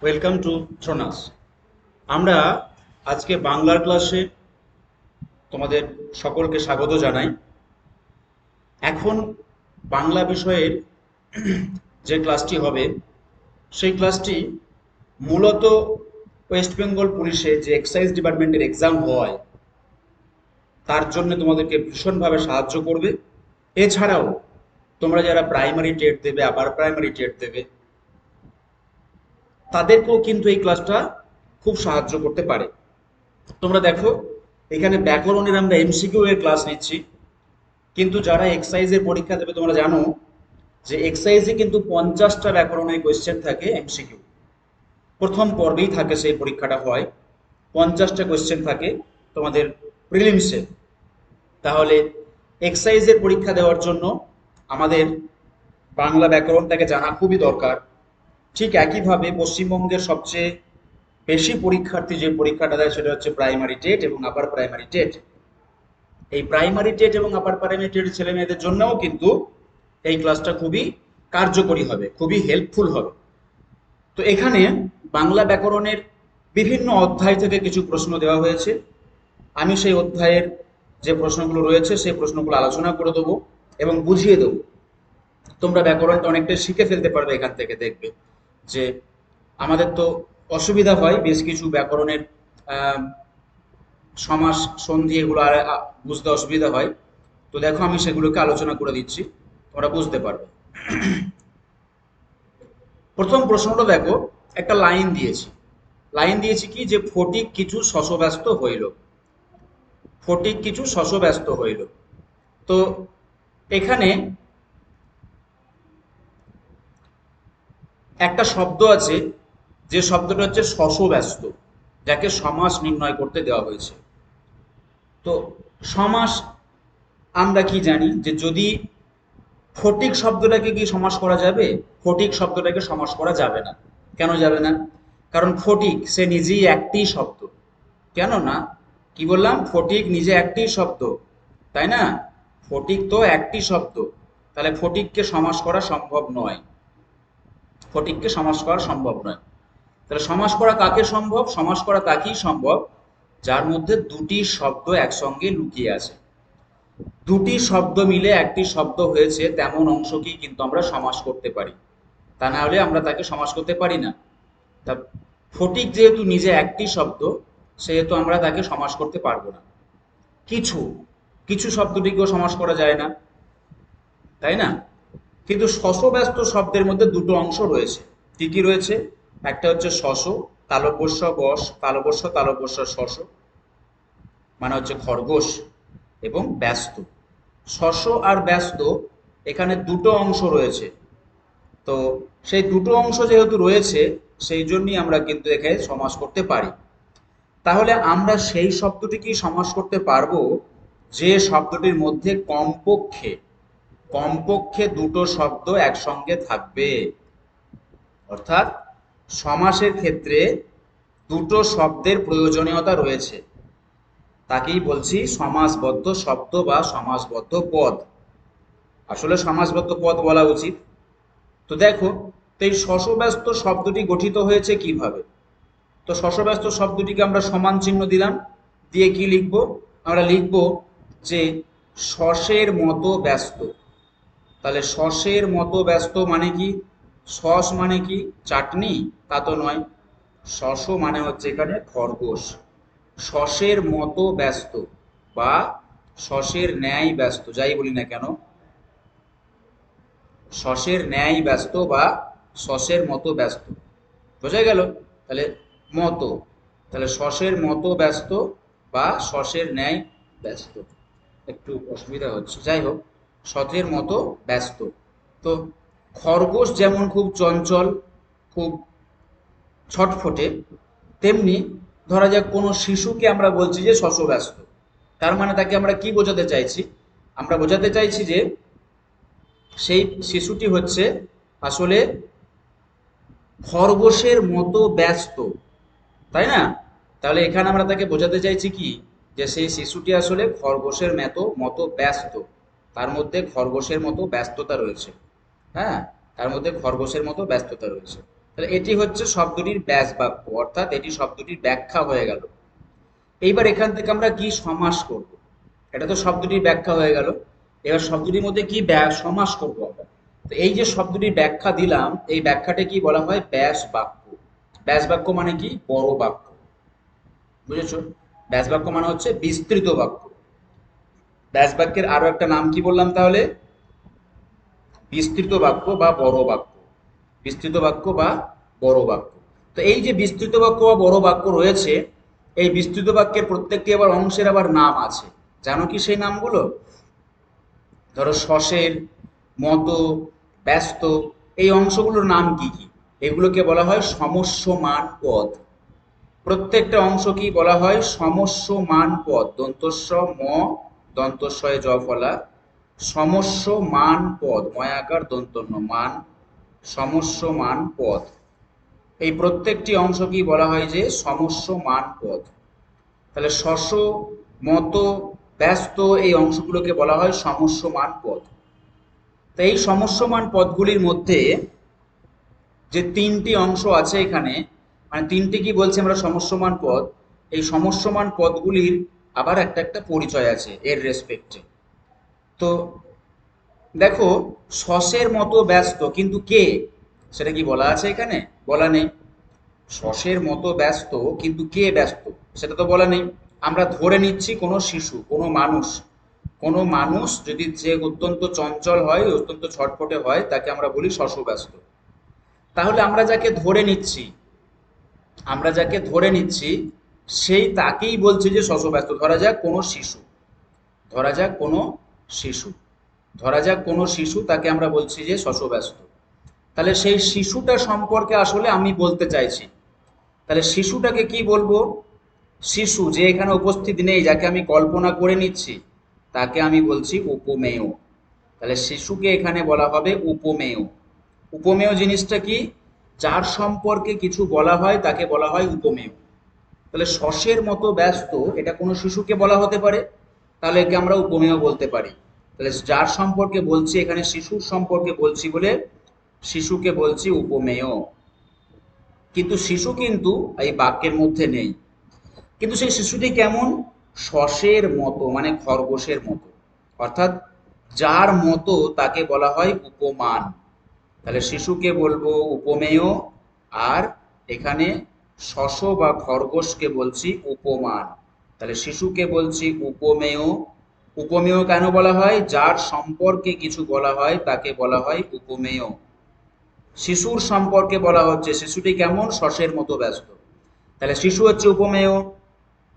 Welcome to থ্রোনাস। আমরা আজকে বাংলার ক্লাসে তোমাদের সকলকে স্বাগত জানাই। এখন বাংলা বিষয়ের যে ক্লাসটি হবে সেই ক্লাসটি মূলত ওয়েস্ট বেঙ্গল পুলিশে যে এক্সাইজ ডিপার্টমেন্টের এক্সাম হয় তার জন্য তোমাদেরকে ভীষণভাবে সাহায্য করবে। এছাড়াও তোমরা যারা প্রাইমারি টেট দেবে, আপার প্রাইমারি টেট দেবে, তাদেরকেও কিন্তু এই ক্লাসটা খুব সাহায্য করতে পারে। তোমরা দেখো, এখানে ব্যাকরণের আমরা এমসিকিউ এর ক্লাস নিচ্ছি, কিন্তু যারা এক্সাইজের পরীক্ষা দেবে তোমরা জানো যে এক্সাইজে কিন্তু 50টা ব্যাকরণের কোয়েশ্চেন থাকে এমসিকিউ। প্রথম পর্বেই থাকে, সেই পরীক্ষাটা হয়, 50টা কোয়েশ্চেন থাকে তোমাদের প্রিলিমসে। তাহলে এক্সাইজের পরীক্ষা দেওয়ার জন্য আমাদের বাংলা ব্যাকরণটাকে জানা খুবই দরকার। ঠিক একইভাবে পশ্চিমবঙ্গের সবচেয়ে বেশি পরীক্ষার্থী যে পরীক্ষাটা দেয় সেটা হচ্ছে প্রাইমারি টেট এবং আপার প্রাইমারি টেট। এই প্রাইমারি টেট এবং আপার প্রাইমারি টেট ছেলে মেয়েদের জন্যও কিন্তু এই ক্লাসটা খুবই কার্যকরী হবে, খুবই হেল্পফুল হবে। তো এখানে বাংলা ব্যাকরণের বিভিন্ন অধ্যায় থেকে কিছু প্রশ্ন দেওয়া হয়েছে। আমি সেই অধ্যায়ের যে প্রশ্নগুলো রয়েছে সেই প্রশ্নগুলো আলোচনা করে দেবো এবং বুঝিয়ে দেবো। তোমরা ব্যাকরণটা অনেকটাই শিখে ফেলতে পারবে এখান থেকে। দেখবে যে আমাদের তো অসুবিধা হয় বেশ কিছু ব্যাকরণের আহ, সমাস সন্ধি এগুলো বুঝতে অসুবিধা হয়। তো দেখো, আমি সেগুলোকে আলোচনা করে দিচ্ছি, তোমরা বুঝতে পারবে। প্রথম প্রশ্নটা দেখো, একটা লাইন দিয়েছি। লাইন দিয়েছি কি, যে ফটিক কিছু শশব্যস্ত হইল। ফটিক কিছু শশব্যস্ত হইল। তো এখানে একটা শব্দ আছে, যে শব্দটা হচ্ছে শশব্যস্ত, যাকে সমাস নির্ণয় করতে দেওয়া হয়েছে। তো সমাস আমরা কি জানি, যে যদি ফটিক শব্দটাকে কি সমাস করা যাবে? ফটিক শব্দটাকে সমাস করা যাবে না। কেন যাবে না? কারণ ফটিক সে নিজেই একটি শব্দ। কেন না? কি বললাম? ফটিক নিজে একটি শব্দ, তাই না? ফটিক তো একটি শব্দ, তাহলে ফটিককে সমাস করা সম্ভব নয়। ফটিককে সমাস করা সম্ভব নয়। তাহলে সমাস করা কাকে সম্ভব? সমাস করা তাকেই সম্ভব যার মধ্যে দুটি শব্দ একসঙ্গে লুকিয়ে আছে। দুটি শব্দ মিলে একটি শব্দ হয়েছে, তেমন অংশকেই কিন্তু আমরা সমাস করতে পারি। তা না হলে আমরা তাকে সমাস করতে পারি না। তা ফটিক যেহেতু নিজে একটি শব্দ, সেহেতু আমরা তাকে সমাস করতে পারবো না। কিছু কিছু শব্দটিকেও সমাস করা যায় না, তাই না? কিন্তু শশব্যস্ত শব্দের মধ্যে দুটো অংশ রয়েছে। কি কি রয়েছে? একটা হচ্ছে শশ, তালব্যস্য বস, তালব্যস্য তালব্যস্য শশ, মানে হচ্ছে খরগোশ, এবং ব্যস্ত। শশ আর ব্যস্ত, এখানে দুটো অংশ রয়েছে। তো সেই দুটো অংশ যেহেতু রয়েছে, সেই জন্যই আমরা কিন্তু এখানে সমাস করতে পারি। তাহলে আমরা সেই শব্দটিকেই সমাস করতে পারবো যে শব্দটির মধ্যে কমপক্ষে কমপক্ষে দুটো শব্দ একসঙ্গে থাকবে। অর্থাৎ সমাসের ক্ষেত্রে দুটো শব্দের প্রয়োজনীয়তা রয়েছে, তাকেই বলছি সমাসবদ্ধ শব্দ বা সমাসবদ্ধ পদ। আসলে সমাসবদ্ধ পদ বলা উচিত। তো দেখো, তো এই শশব্যস্ত শব্দটি গঠিত হয়েছে কিভাবে? তো শশব্যস্ত শব্দটিকে আমরা সমান চিহ্ন দিলাম, দিয়ে কি লিখব? আমরা লিখব যে শসের মতো ব্যস্ত। তাহলে শসের মতো ব্যস্ত মানে কি? শস মানে কি চাটনি? তা তো নয়। শস মানে হচ্ছে এখানে খরগোশ। শসের মতো ব্যস্ত বা শসের ন্যায় ব্যস্ত, যাই বলি না কেন, শসের ন্যায় ব্যস্ত বা শসের মতো ব্যস্ত, বোঝা গেল? তাহলে মতো, তাহলে শসের মতো ব্যস্ত বা শসের ন্যায় ব্যস্ত। একটু অসুবিধা হচ্ছে, যাই হোক, শসের মতো ব্যস্ত। তো খরগোশ যেমন খুব চঞ্চল, খুব ছটফটে, তেমনি ধরা যাক কোনো শিশুকে আমরা বলছি যে শশব্যস্ত, তার মানে তাকে আমরা কি বোঝাতে চাইছি? আমরা বোঝাতে চাইছি যে সেই শিশুটি হচ্ছে আসলে খরগোশের মতো ব্যস্ত, তাই না? তাহলে এখানে আমরা তাকে বোঝাতে চাইছি কি, যে সেই শিশুটি আসলে খরগোশের মতো মতো ব্যস্ত, তার মধ্যে খরগোশের মতো ব্যস্ততা রয়েছে। হ্যাঁ, তার মধ্যে খরগোশের মতো ব্যস্ততা রয়েছে। তাহলে এটি হচ্ছে শব্দটির ব্যাস বাক্য, অর্থাৎ এটি শব্দটির ব্যাখ্যা হয়ে গেল। এইবার এখান থেকে আমরা কি সমাস করব? এটা তো শব্দটির ব্যাখ্যা হয়ে গেল। এবার শব্দটির মধ্যে কি সমাস করব আমরা। তো এই যে শব্দটির ব্যাখ্যা দিলাম, এই ব্যাখ্যাটা কি বলা হয়? ব্যাস বাক্য। ব্যাস বাক্য মানে কি? বড় বাক্য। বুঝেছো? ব্যাস বাক্য মানে হচ্ছে বিস্তৃত বাক্য। ব্যাস বাক্যের আরো একটা নাম কি বললাম তাহলে? বিস্তৃত বাক্য বা বড় বাক্য। বিস্তৃত বাক্য বা বড় বাক্য। তো এই যে বিস্তৃত বাক্য বা বড় বাক্য রয়েছে, এই বিস্তৃত বাক্যের প্রত্যেকটি আবার অংশের আবার নাম আছে। জানো কি সেই নামগুলো? ধরো শসের, মত, ব্যস্ত, এই অংশগুলোর নাম কি কি? এগুলোকে বলা হয় সমস্যমান পদ। প্রত্যেকটা অংশ কি বলা হয়? সমস্যমান পদ। দন্তস্ব ম, দন্তস্বয়ে জ ফলা, সমস্যমান পদ, ময়াকার দন্তন্য মান, সমস্যমান পদ। এই প্রত্যেকটি অংশ কি বলা হয়? যে সমস্যমান পদ। তাহলে শস, মত, ব্যস্ত এই অংশগুলোকে বলা হয় সমস্যমান পদ। তো এই সমস্যমান পদগুলির মধ্যে যে তিনটি অংশ আছে এখানে, মানে তিনটি কি বলছি আমরা? সমস্যমান পদ। এই সমস্যমান পদগুলির আবার একটা একটা পরিচয় আছে এর রেসপেক্টে। তো দেখো, সসের মতো ব্যস্ত, কিন্তু কে? সেটা কি বলা আছে এখানে? বলা নেই। সসের মতো ব্যস্ত, কিন্তু কে ব্যস্ত সেটা তো বলা নেই। আমরা ধরে নিচ্ছি কোনো শিশু, কোনো মানুষ। কোনো মানুষ যদি যে অত্যন্ত চঞ্চল হয়, অত্যন্ত ছটফটে হয়, তাকে আমরা বলি শশব্যস্ত। তাহলে আমরা যাকে ধরে নিচ্ছি সেই তাকেই বলছে যে শশব্যস্ত। ধরা যাক কোনো শিশু, ধরা যাক কোনো শিশু, ধরা যাক কোনো শিশু, তাকে আমরা বলছি যে শশব্যস্ত। তাহলে সেই শিশুটা সম্পর্কে আসলে আমি বলতে চাইছি। তাহলে শিশুটাকে কি বলবো? শিশু যে এখানে উপস্থিত নেই, যাকে আমি কল্পনা করে নিচ্ছি, তাকে আমি বলছি উপমেয়। তাহলে শিশুকে এখানে বলা হবে উপমেয়। উপমেয় জিনিসটা কি? যার সম্পর্কে কিছু বলা হয় তাকে বলা হয় উপমেয়। তাহলে শসের মতো ব্যস্ত, এটা কোনো শিশুকে বলা হতে পারে, তাহলে একে আমরা উপমেয় বলতে পারি। তাহলে যার সম্পর্কে বলছি, এখানে শিশুর সম্পর্কে বলছি বলে শিশুকে বলছি উপমেয়। কিন্তু শিশু কিন্তু এই বাক্যের মধ্যে নেই। কিন্তু সেই শিশুটি কেমন? শসের মতো, মানে খরগোশের মতো। অর্থাৎ যার মতো তাকে বলা হয় উপমান। তাহলে শিশুকে বলবো উপমেয়, আর এখানে শস বা খরগোশকে বলছি উপমান। তাহলে শিশুকে বলছি উপমেয়। উপমেয় কেন বলা হয়? যার সম্পর্কে কিছু বলা হয় তাকে বলা হয় উপমেয়। শিশুর সম্পর্কে বলা হচ্ছে শিশুটি কেমন? শসের মতো ব্যস্ত। তাহলে শিশু হচ্ছে উপমেয়,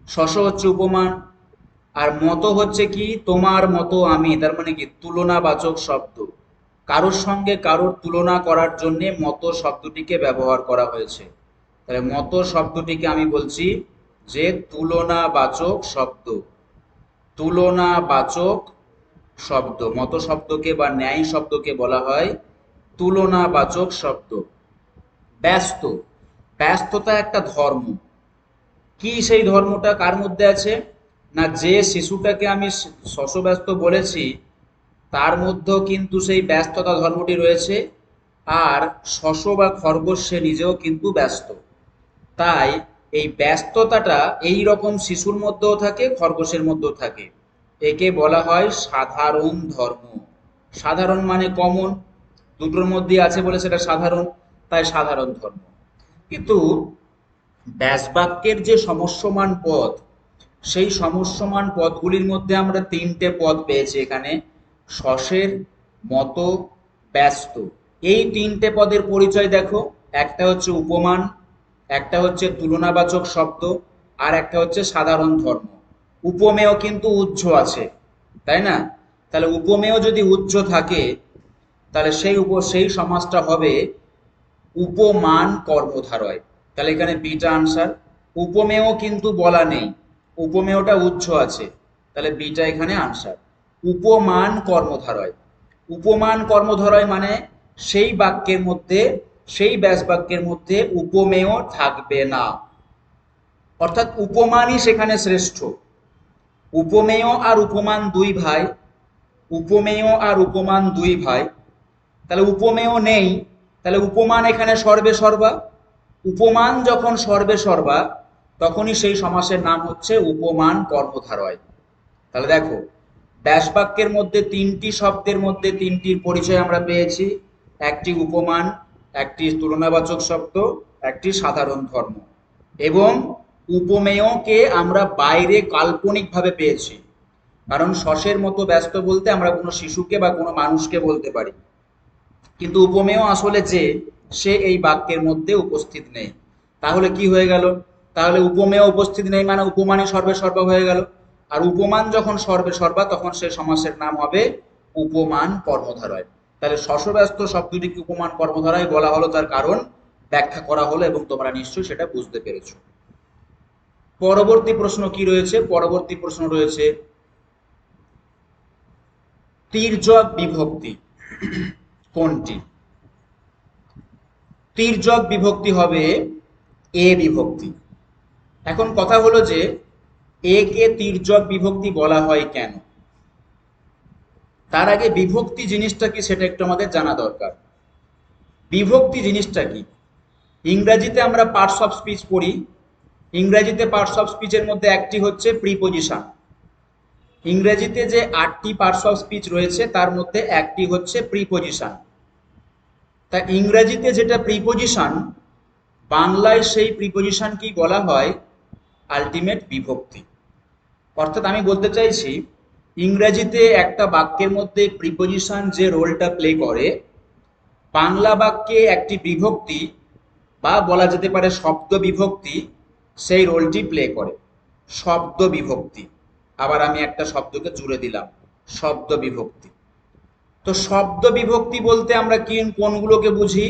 শস হচ্ছে উপমান, আর মতো হচ্ছে কি? তোমার মতো আমি। তার মানে কি? তুলনাবাচক শব্দ। কারোর সঙ্গে কারোর তুলনা করার জন্য মতো শব্দটিকে ব্যবহার করা হয়েছে। তাহলে মতো শব্দটিকে আমি বলছি যে তুলনাবাচক শব্দ। তুলনাবাচক শব্দ। মতো শব্দকে বা ন্যায় শব্দকে বলা হয় তুলনাবাচক শব্দ। ব্যস্ত, ব্যস্ততা একটা ধর্ম। কি সেই ধর্মটা কার মধ্যে আছে? না, যে শিশুটাকে আমি শশব্যস্ত বলেছি তার মধ্যেও কিন্তু সেই ব্যস্ততা ধর্মটি রয়েছে। আর শশ বা খরগোশ সে নিজেও কিন্তু ব্যস্ত। তাই এই ব্যস্ততাটা এই রকম শিশুর মধ্যেও থাকে, খরগোশের মধ্যেও থাকে। একে বলা হয় সাধারণ ধর্ম। সাধারণ মানে কমন, দুটোর মধ্যে আছে বলে সেটা সাধারণ, তাই সাধারণ ধর্ম। কিন্তু ব্যাসবাক্যের যে সমস্যমান পদ, সেই সমস্যমান পদগুলির মধ্যে আমরা তিনটে পদ পেয়েছি এখানে: শসের, মতো, ব্যস্ত। এই তিনটে পদের পরিচয় দেখো। একটা হচ্ছে উপমান, একটা হচ্ছে তুলনাবাচক শব্দ, আর একটা হচ্ছে সাধারণ ধর্ম। উপমেয় কিন্তু উহ্য আছে, তাই না? তাহলে উপমেয় যদি উহ্য থাকে, তাহলে সেই সমাসটা হবে উপমান কর্মধারয়। তাহলে এখানে বিটা আনসার। উপমেয় কিন্তু বলা নেই, উপমেয়টা উচ্চ আছে, তাহলে বিটা এখানে আনসার। উপমান কর্মধারয়। উপমান কর্মধারয় মানে সেই বাক্যের মধ্যে, সেই ব্যাস বাক্যের মধ্যে উপমেয় থাকবে না, অর্থাৎ উপমানই সেখানে শ্রেষ্ঠ। উপমেয় আর উপমান দুই ভাই, উপমেয় আর উপমান দুই ভাই। তাহলে উপমেয় নেই, তাহলে উপমান এখানে সর্বে সর্বা, উপমান যখন সর্বে সর্বা তখনই সেই সমাসের নাম হচ্ছে উপমান কর্মধারয়। তাহলে দেখো, ব্যাস বাক্যের মধ্যে তিনটি শব্দের মধ্যে তিনটির পরিচয় আমরা পেয়েছি, একটি উপমান, একটি তুলনাবাচক শব্দ, একটি সাধারণ ধর্ম। এবং উপমেয়কে আমরা বাইরে কাল্পনিকভাবে পেয়েছি, কারণ শশের মতো ব্যস্ত বলতে আমরা কোনো শিশুকে বা কোনো মানুষকে বলতে পারি, কিন্তু উপমেয় আসলে যে সে এই বাক্যের মধ্যে উপস্থিত নেই। তাহলে কি হয়ে গেল? তাহলে উপমেয় উপস্থিত নেই মানে উপমানই সর্বে সর্বা হয়ে গেল। আর উপমান যখন সর্বে সর্বা তখন সে সমাসের নাম হবে উপমান কর্মধারয়। তাহলে শশব্যস্ত শব্দটিকে উপমান কর্মধারয় বলা হলো, তার কারণ ব্যাখ্যা করা হলো এবং তোমরা নিশ্চয়ই সেটা বুঝতে পেরেছো। পরবর্তী প্রশ্ন কি রয়েছে? পরবর্তী প্রশ্ন রয়েছে তির্যক বিভক্তি কোনটি? তির্যক বিভক্তি হবে এ বিভক্তি। এখন কথা হলো যে এ কে তির্যক বিভক্তি বলা হয় কেন? তার আগে বিভক্তি জিনিসটা কি সেটা একটু আমাদের জানা দরকার। বিভক্তি জিনিসটা কি? ইংরেজিতে আমরা পার্টস অফ স্পিচ পড়ি, ইংরেজিতে পার্টস অফ স্পিচের মধ্যে একটি হচ্ছে প্রিপোজিশন। ইংরেজিতে যে 8টি পার্টস অফ স্পিচ রয়েছে তার মধ্যে একটি হচ্ছে প্রিপোজিশন। তা ইংরেজিতে যেটা প্রিপোজিশন, বাংলায় সেই প্রিপোজিশন কি বলা হয়? আলটিমেট বিভক্তি। অর্থাৎ আমি বলতে চাইছি, ইংরেজিতে একটা বাক্যের মধ্যে প্রিপোজিশন যে রোলটা প্লে করে, বাংলা বাক্যে একটি বিভক্তি বা বলা যেতে পারে শব্দ বিভক্তি সেই রোলটি প্লে করে। শব্দ বিভক্তি, আবার আমি একটা শব্দকে জুড়ে দিলাম, শব্দ বিভক্তি। তো শব্দ বিভক্তি বলতে আমরা কি কোনগুলোকে বুঝি?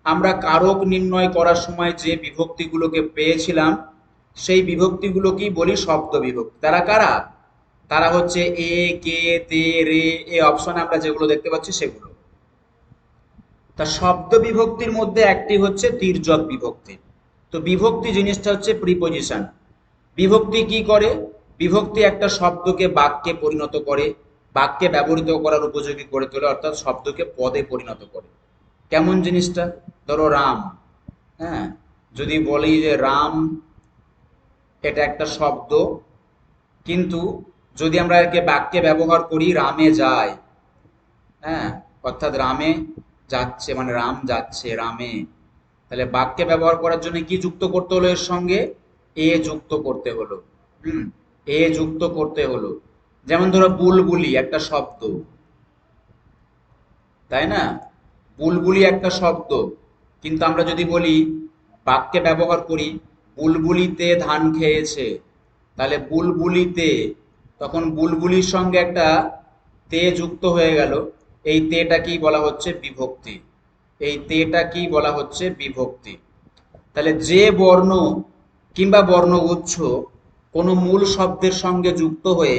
আমরা কারক নির্ণয় করার সময় যে বিভক্তিগুলোকে পেয়েছিলাম সেই বিভক্তিগুলোকেই বলি শব্দ বিভক্তি। তারা কারা? তারা হচ্ছে এ, কে, তে, রে, এ অপশনে আমরা যেগুলো দেখতে পাচ্ছি সেগুলো। তা শব্দ বিভক্তির মধ্যে একটি হচ্ছে তির্যক বিভক্তি। তো বিভক্তি জিনিসটা হচ্ছে প্রিপোজিশন। বিভক্তি কি করে? বিভক্তি একটা শব্দকে বাক্যে পরিণত করে, বাক্যে ব্যবহৃত করার উপযোগী করে তোলে, অর্থাৎ শব্দকে পদে পরিণত করে। কেমন জিনিসটা? ধরো রাম, হ্যাঁ, যদি বলি যে রাম এটা একটা শব্দ, কিন্তু যদি আমরা একে বাক্যে ব্যবহার করি রামে যায়, হ্যাঁ, অর্থাৎ রামে যাচ্ছে মানে রাম যাচ্ছে রামে, তাহলে বাক্যে ব্যবহার করার জন্য কি যুক্ত করতে হলো? এর সঙ্গে এ যুক্ত করতে হলো। হুম, এ যুক্ত করতে হলো। যেমন ধরো বুলবুলি একটা শব্দ, তাই না? বুলবুলি একটা শব্দ, কিন্তু আমরা যদি বলি বাক্যে ব্যবহার করি বুলবুলিতে ধান খেয়েছে, তাহলে বুলবুলিতে, তখন বুলবুলির সঙ্গে একটা তে যুক্ত হয়ে গেল। এই তেটা কি বলা হচ্ছে? বিভক্তি। এই তেটা কি বলা হচ্ছে? বিভক্তি। তাহলে যে বর্ণ কিংবা বর্ণগুচ্ছ কোনো মূল শব্দের সঙ্গে যুক্ত হয়ে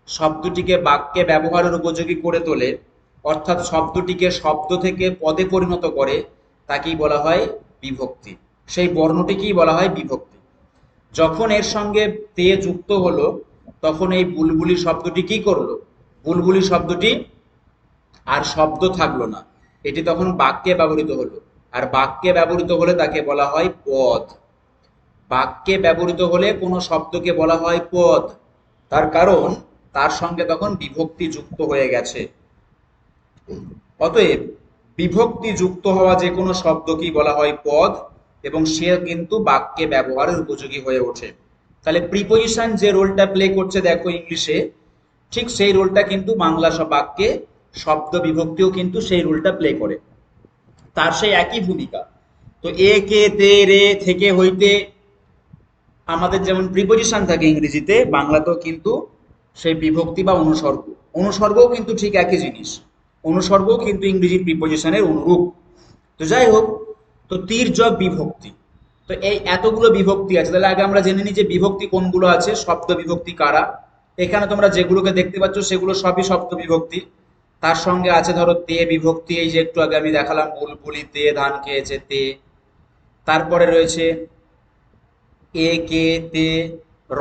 শব্দটিকে বাক্যে ব্যবহারের উপযোগী করে তোলে, অর্থাৎ শব্দটিকে শব্দ থেকে পদে পরিণত করে, তাকেই বলা হয় বিভক্তি। সেই বর্ণটিকেই বলা হয় বিভক্তি। যখন এর সঙ্গে তে যুক্ত হলো তখন এই বুলবুলি শব্দটি কি করলো? বুলবুলি শব্দটি আর শব্দ থাকলো না, এটি তখন বাক্যে ব্যবহৃত হলো। আর বাক্যে ব্যবহৃত হলে তাকে বলা হয় পদ। বাক্যে ব্যবহৃত হলে কোনো শব্দকে বলা হয় পদ, তার কারণ তার সঙ্গে তখন বিভক্তি যুক্ত হয়ে গেছে। অতএব বিভক্তি যুক্ত হওয়া যে কোনো শব্দকেই বলা হয় পদ, এবং সে কিন্তু বাক্যে ব্যবহারের উপযোগী হয়ে ওঠে। তাহলে প্রিপোজিশন যে রোলটা প্লে করছে দেখো ইংলিশে, ঠিক সেই রোলটা কিন্তু বাংলা সব বাক্যে শব্দ বিভক্তিও কিন্তু সেই রোলটা প্লে করে, তার সেই একই ভূমিকা। তো এ, কে, তে, রে থেকে হইতে আমাদের যেমন প্রিপোজিশন থাকে ইংরেজিতে, বাংলাতেও কিন্তু সেই বিভক্তি বা অনুসর্গ, অনুসর্গও কিন্তু ঠিক একই জিনিস। অনুসর্গও কিন্তু ইংরেজির প্রিপোজিশনের অনুরূপ। তো যাই হোক, তো তির্যক বিভক্তি, তো এই এতগুলো বিভক্তি আছে। তাহলে আগে আমরা জেনে নিই যে বিভক্তি কোনগুলো আছে, শব্দ বিভক্তি কারা। এখানে তোমরা যেগুলোকে দেখতে পাচ্ছ সেগুলো সবই শব্দ বিভক্তি। তার সঙ্গে আছে ধরো তে বিভক্তি, এই যে একটু আগে আমি দেখালাম বুলবুলি তে ধান খেয়েছে তে। তারপরে রয়েছে এ, কে, তে, র,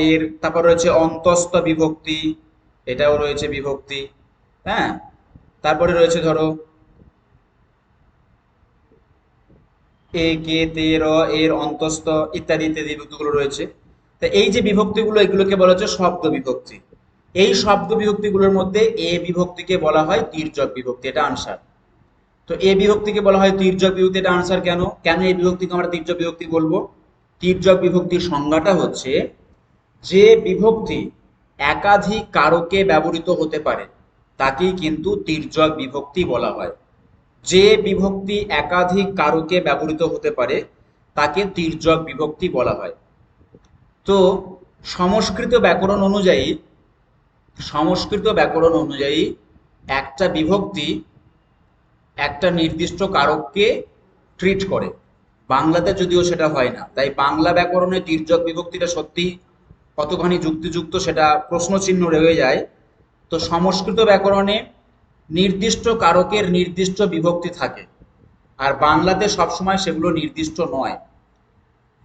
এর। তারপর রয়েছে অন্তস্থ বিভক্তি, এটাও রয়েছে বিভক্তি, হ্যাঁ। তারপরে রয়েছে ধরো এ কে তে র এর অন্তস্থ ইত্যাদি ইত্যাদি বিভক্তিগুলো রয়েছে। তো এই যে বিভক্তিগুলো, এগুলোকে বলা হচ্ছে শব্দ বিভক্তি। এই শব্দ বিভক্তিগুলোর মধ্যে এ বিভক্তিকে বলা হয় তির্যক বিভক্তি, এটা আনসার। তো এ বিভক্তিকে বলা হয় তির্যক বিভক্তি, এটা আনসার। কেন কেন এই বিভক্তিকে আমরা তির্যক বিভক্তি বলবো? তির্যক বিভক্তির সংজ্ঞাটা হচ্ছে যে বিভক্তি একাধিক কারকে ব্যবহৃত হতে পারে তাকেই কিন্তু তির্যক বিভক্তি বলা হয়। যে বিভক্তি একাধিক কারকে ব্যবহৃত হতে পারে তাকে তির্যক বিভক্তি বলা হয়। তো সংস্কৃত ব্যাকরণ অনুযায়ী একটা বিভক্তি একটা নির্দিষ্ট কারককে ট্রিট করে। বাংলাতে যদিও সেটা হয় না, তাই বাংলা ব্যাকরণে তির্যক বিভক্তিটা সত্যি কতখানি যুক্তিযুক্ত সেটা প্রশ্নচিহ্ন রয়ে যায়। তো সংস্কৃত ব্যাকরণে নির্দিষ্ট কারকের নির্দিষ্ট বিভক্তি থাকে, আর বাংলাতে সবসময় সেগুলো নির্দিষ্ট নয়।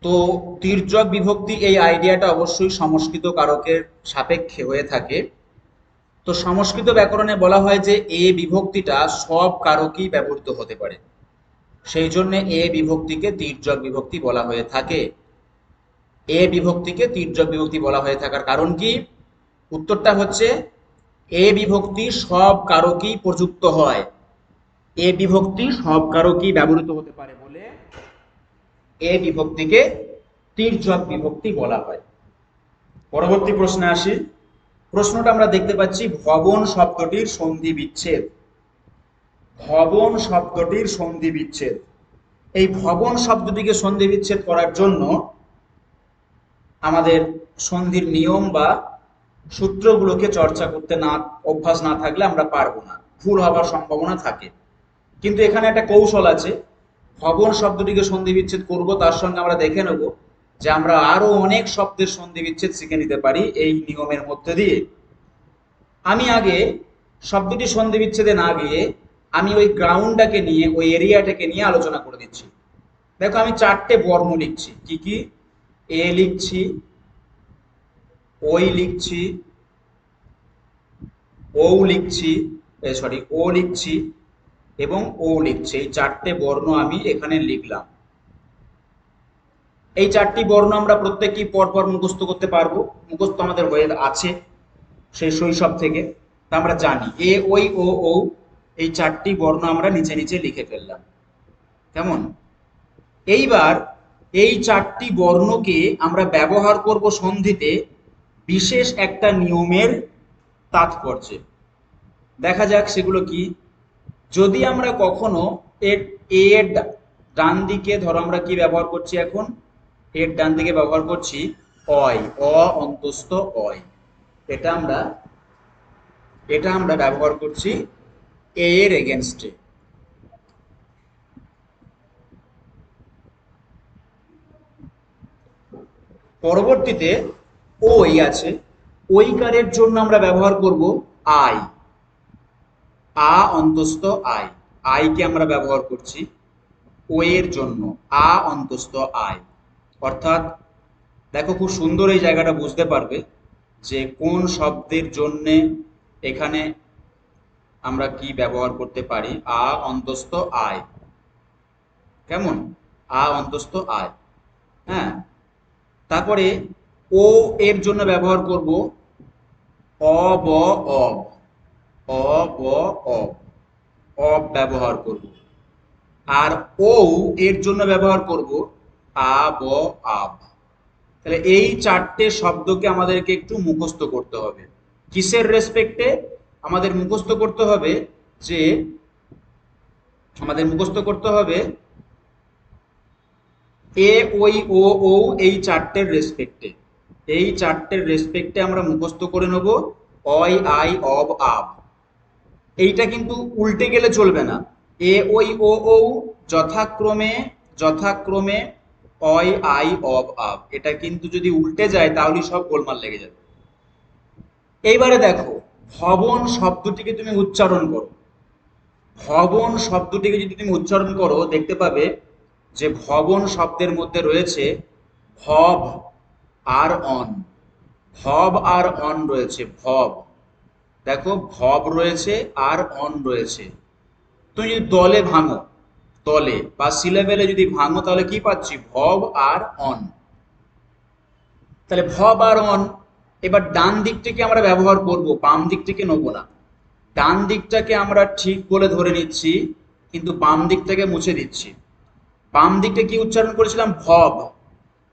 তো তির্যক বিভক্তি এই আইডিয়াটা অবশ্যই সংস্কৃত কারকের সাপেক্ষে হয়ে থাকে। তো সংস্কৃত ব্যাকরণে বলা হয় যে এ বিভক্তিটা সব কারকেই ব্যবহৃত হতে পারে, সেই জন্য এ বিভক্তিকে তির্যক বিভক্তি বলা হয়ে থাকে। এ বিভক্তিকে তির্যক বিভক্তি বলা হয়ে থাকার কারণ কি? উত্তরটা হচ্ছে এ বিভক্তি সব কারকেই প্রযুক্ত হয়, এ বিভক্তি সব কারকেই ব্যবহৃত হতে পারে বলে এ বিভক্তিকে তির্যক বিভক্তি বলা হয়। পরবর্তী প্রশ্নে আসি। প্রশ্নটা আমরা দেখতে পাচ্ছি ভবন শব্দটির সন্ধি বিচ্ছেদ। ভবন শব্দটির সন্ধি বিচ্ছেদ। এই ভবন শব্দটিকে সন্ধি বিচ্ছেদ করার জন্য আমাদের সন্ধির নিয়ম বা সূত্রগুলোকে চর্চা করতে না অভ্যাস না থাকলে আমরা পারবো না, ভুল হওয়ার সম্ভাবনা থাকে। কিন্তু এখানে একটা কৌশল আছে। ভবন শব্দটিকে সন্ধি বিচ্ছেদ করবো, তার সঙ্গে আমরা দেখে নেব যে আমরা আরো অনেক শব্দের সন্ধি বিচ্ছেদ শিখে নিতে পারি এই নিয়মের মধ্যে দিয়ে। আমি আগে শব্দটি সন্ধি বিচ্ছেদে না গিয়ে আমি ওই গ্রাউন্ডটাকে নিয়ে, ওই এরিয়াটাকে নিয়ে আলোচনা করে দিচ্ছি। দেখো আমি চারটে বর্ণ লিখছি। কি কি? এ লিখছি, ওই লিখছি, ও লিখছি, ও লিখছি এবং ও লিখছি। এই চারটে বর্ণ আমি এখানে লিখলাম। এই চারটি বর্ণ আমরা প্রত্যেকেই পরপর মুখস্থ করতে পারবো, মুখস্থ আমাদের হয়ে আছে সেই শৈশব থেকে। তা আমরা জানি এ ওই ও ও, এই চারটি বর্ণ আমরা নিচে নিচে লিখে ফেললাম। কেমন? এইবার এই চারটি বর্ণকে আমরা ব্যবহার করব সন্ধিতে বিশেষ একটা নিয়মের তাৎপর্যে। দেখা যাক সেগুলো কি। যদি আমরা কখনো এর ডান দিকে, ধরো আমরা কি ব্যবহার করছি এখন, এর ডান দিকে ব্যবহার করছি অয়, অ অন্তস্থ অয়। এটা আমরা ব্যবহার করছি এর এগেনস্টে। পরবর্তীতে ওই আছে, ওইকারের জন্য আমরা ব্যবহার করব আই, আ অন্তস্থ আই। আইকে আমরা ব্যবহার করছি ও এর জন্য, আ অন্তস্থ আই। অর্থাৎ দেখো খুব সুন্দর এই জায়গাটা বুঝতে পারবে যে কোন শব্দের জন্যে এখানে আমরা কি ব্যবহার করতে পারি। আ অন্তস্থ আয়। কেমন? আ অন্তস্থ আয়। হ্যাঁ, তারপরে ও এর জন্য ব্যবহার করব অ ব অব, অ ব অব, অব ব্যবহার করব। আর ও এর জন্য ব্যবহার করব আ ব আব। তাহলে এই চারটে শব্দকে আমাদেরকে একটু মুখস্থ করতে হবে। কিসের রেসপেক্টে? আমাদের মুখস্থ করতে হবে যে এ ওই ও ও, এই চারটের রেসপেক্টে, এই চারটের রেসপেক্টে আমরা মুখস্থ করে নেব অয় আই অব আব। এইটা কিন্তু উল্টে গেলে চলবে না। এ ওই ও ও যথাক্রমে অয় আই অব আব, এটা কিন্তু যদি উল্টে যায় তাহলে সব গোলমাল লেগে যাবে। এইবারে দেখো ভবন শব্দটিকে তুমি উচ্চারণ করো। ভবন শব্দটিকে যদি তুমি উচ্চারণ করো দেখতে পাবে যে ভবন শব্দের মধ্যে রয়েছে ভব আর অন। ভব আর অন রয়েছে। ভব, দেখো ভব রয়েছে আর অন রয়েছে। তুমি যদি দলে ভাঙো, দলে বা সিলেবেলে যদি ভাঙো তাহলে কি পাচ্ছি? ভব আর অন। তাহলে ভব আর অন। এবার ডান দিকটিকে আমরা ব্যবহার করব, বাম দিকটিকে নেব না। ডান দিকটাকে আমরা ঠিক বলে ধরে নিচ্ছি, কিন্তু বাম দিকটাকে মুছে দিচ্ছি। বাম দিকটা কি উচ্চারণ করেছিলাম? ভব।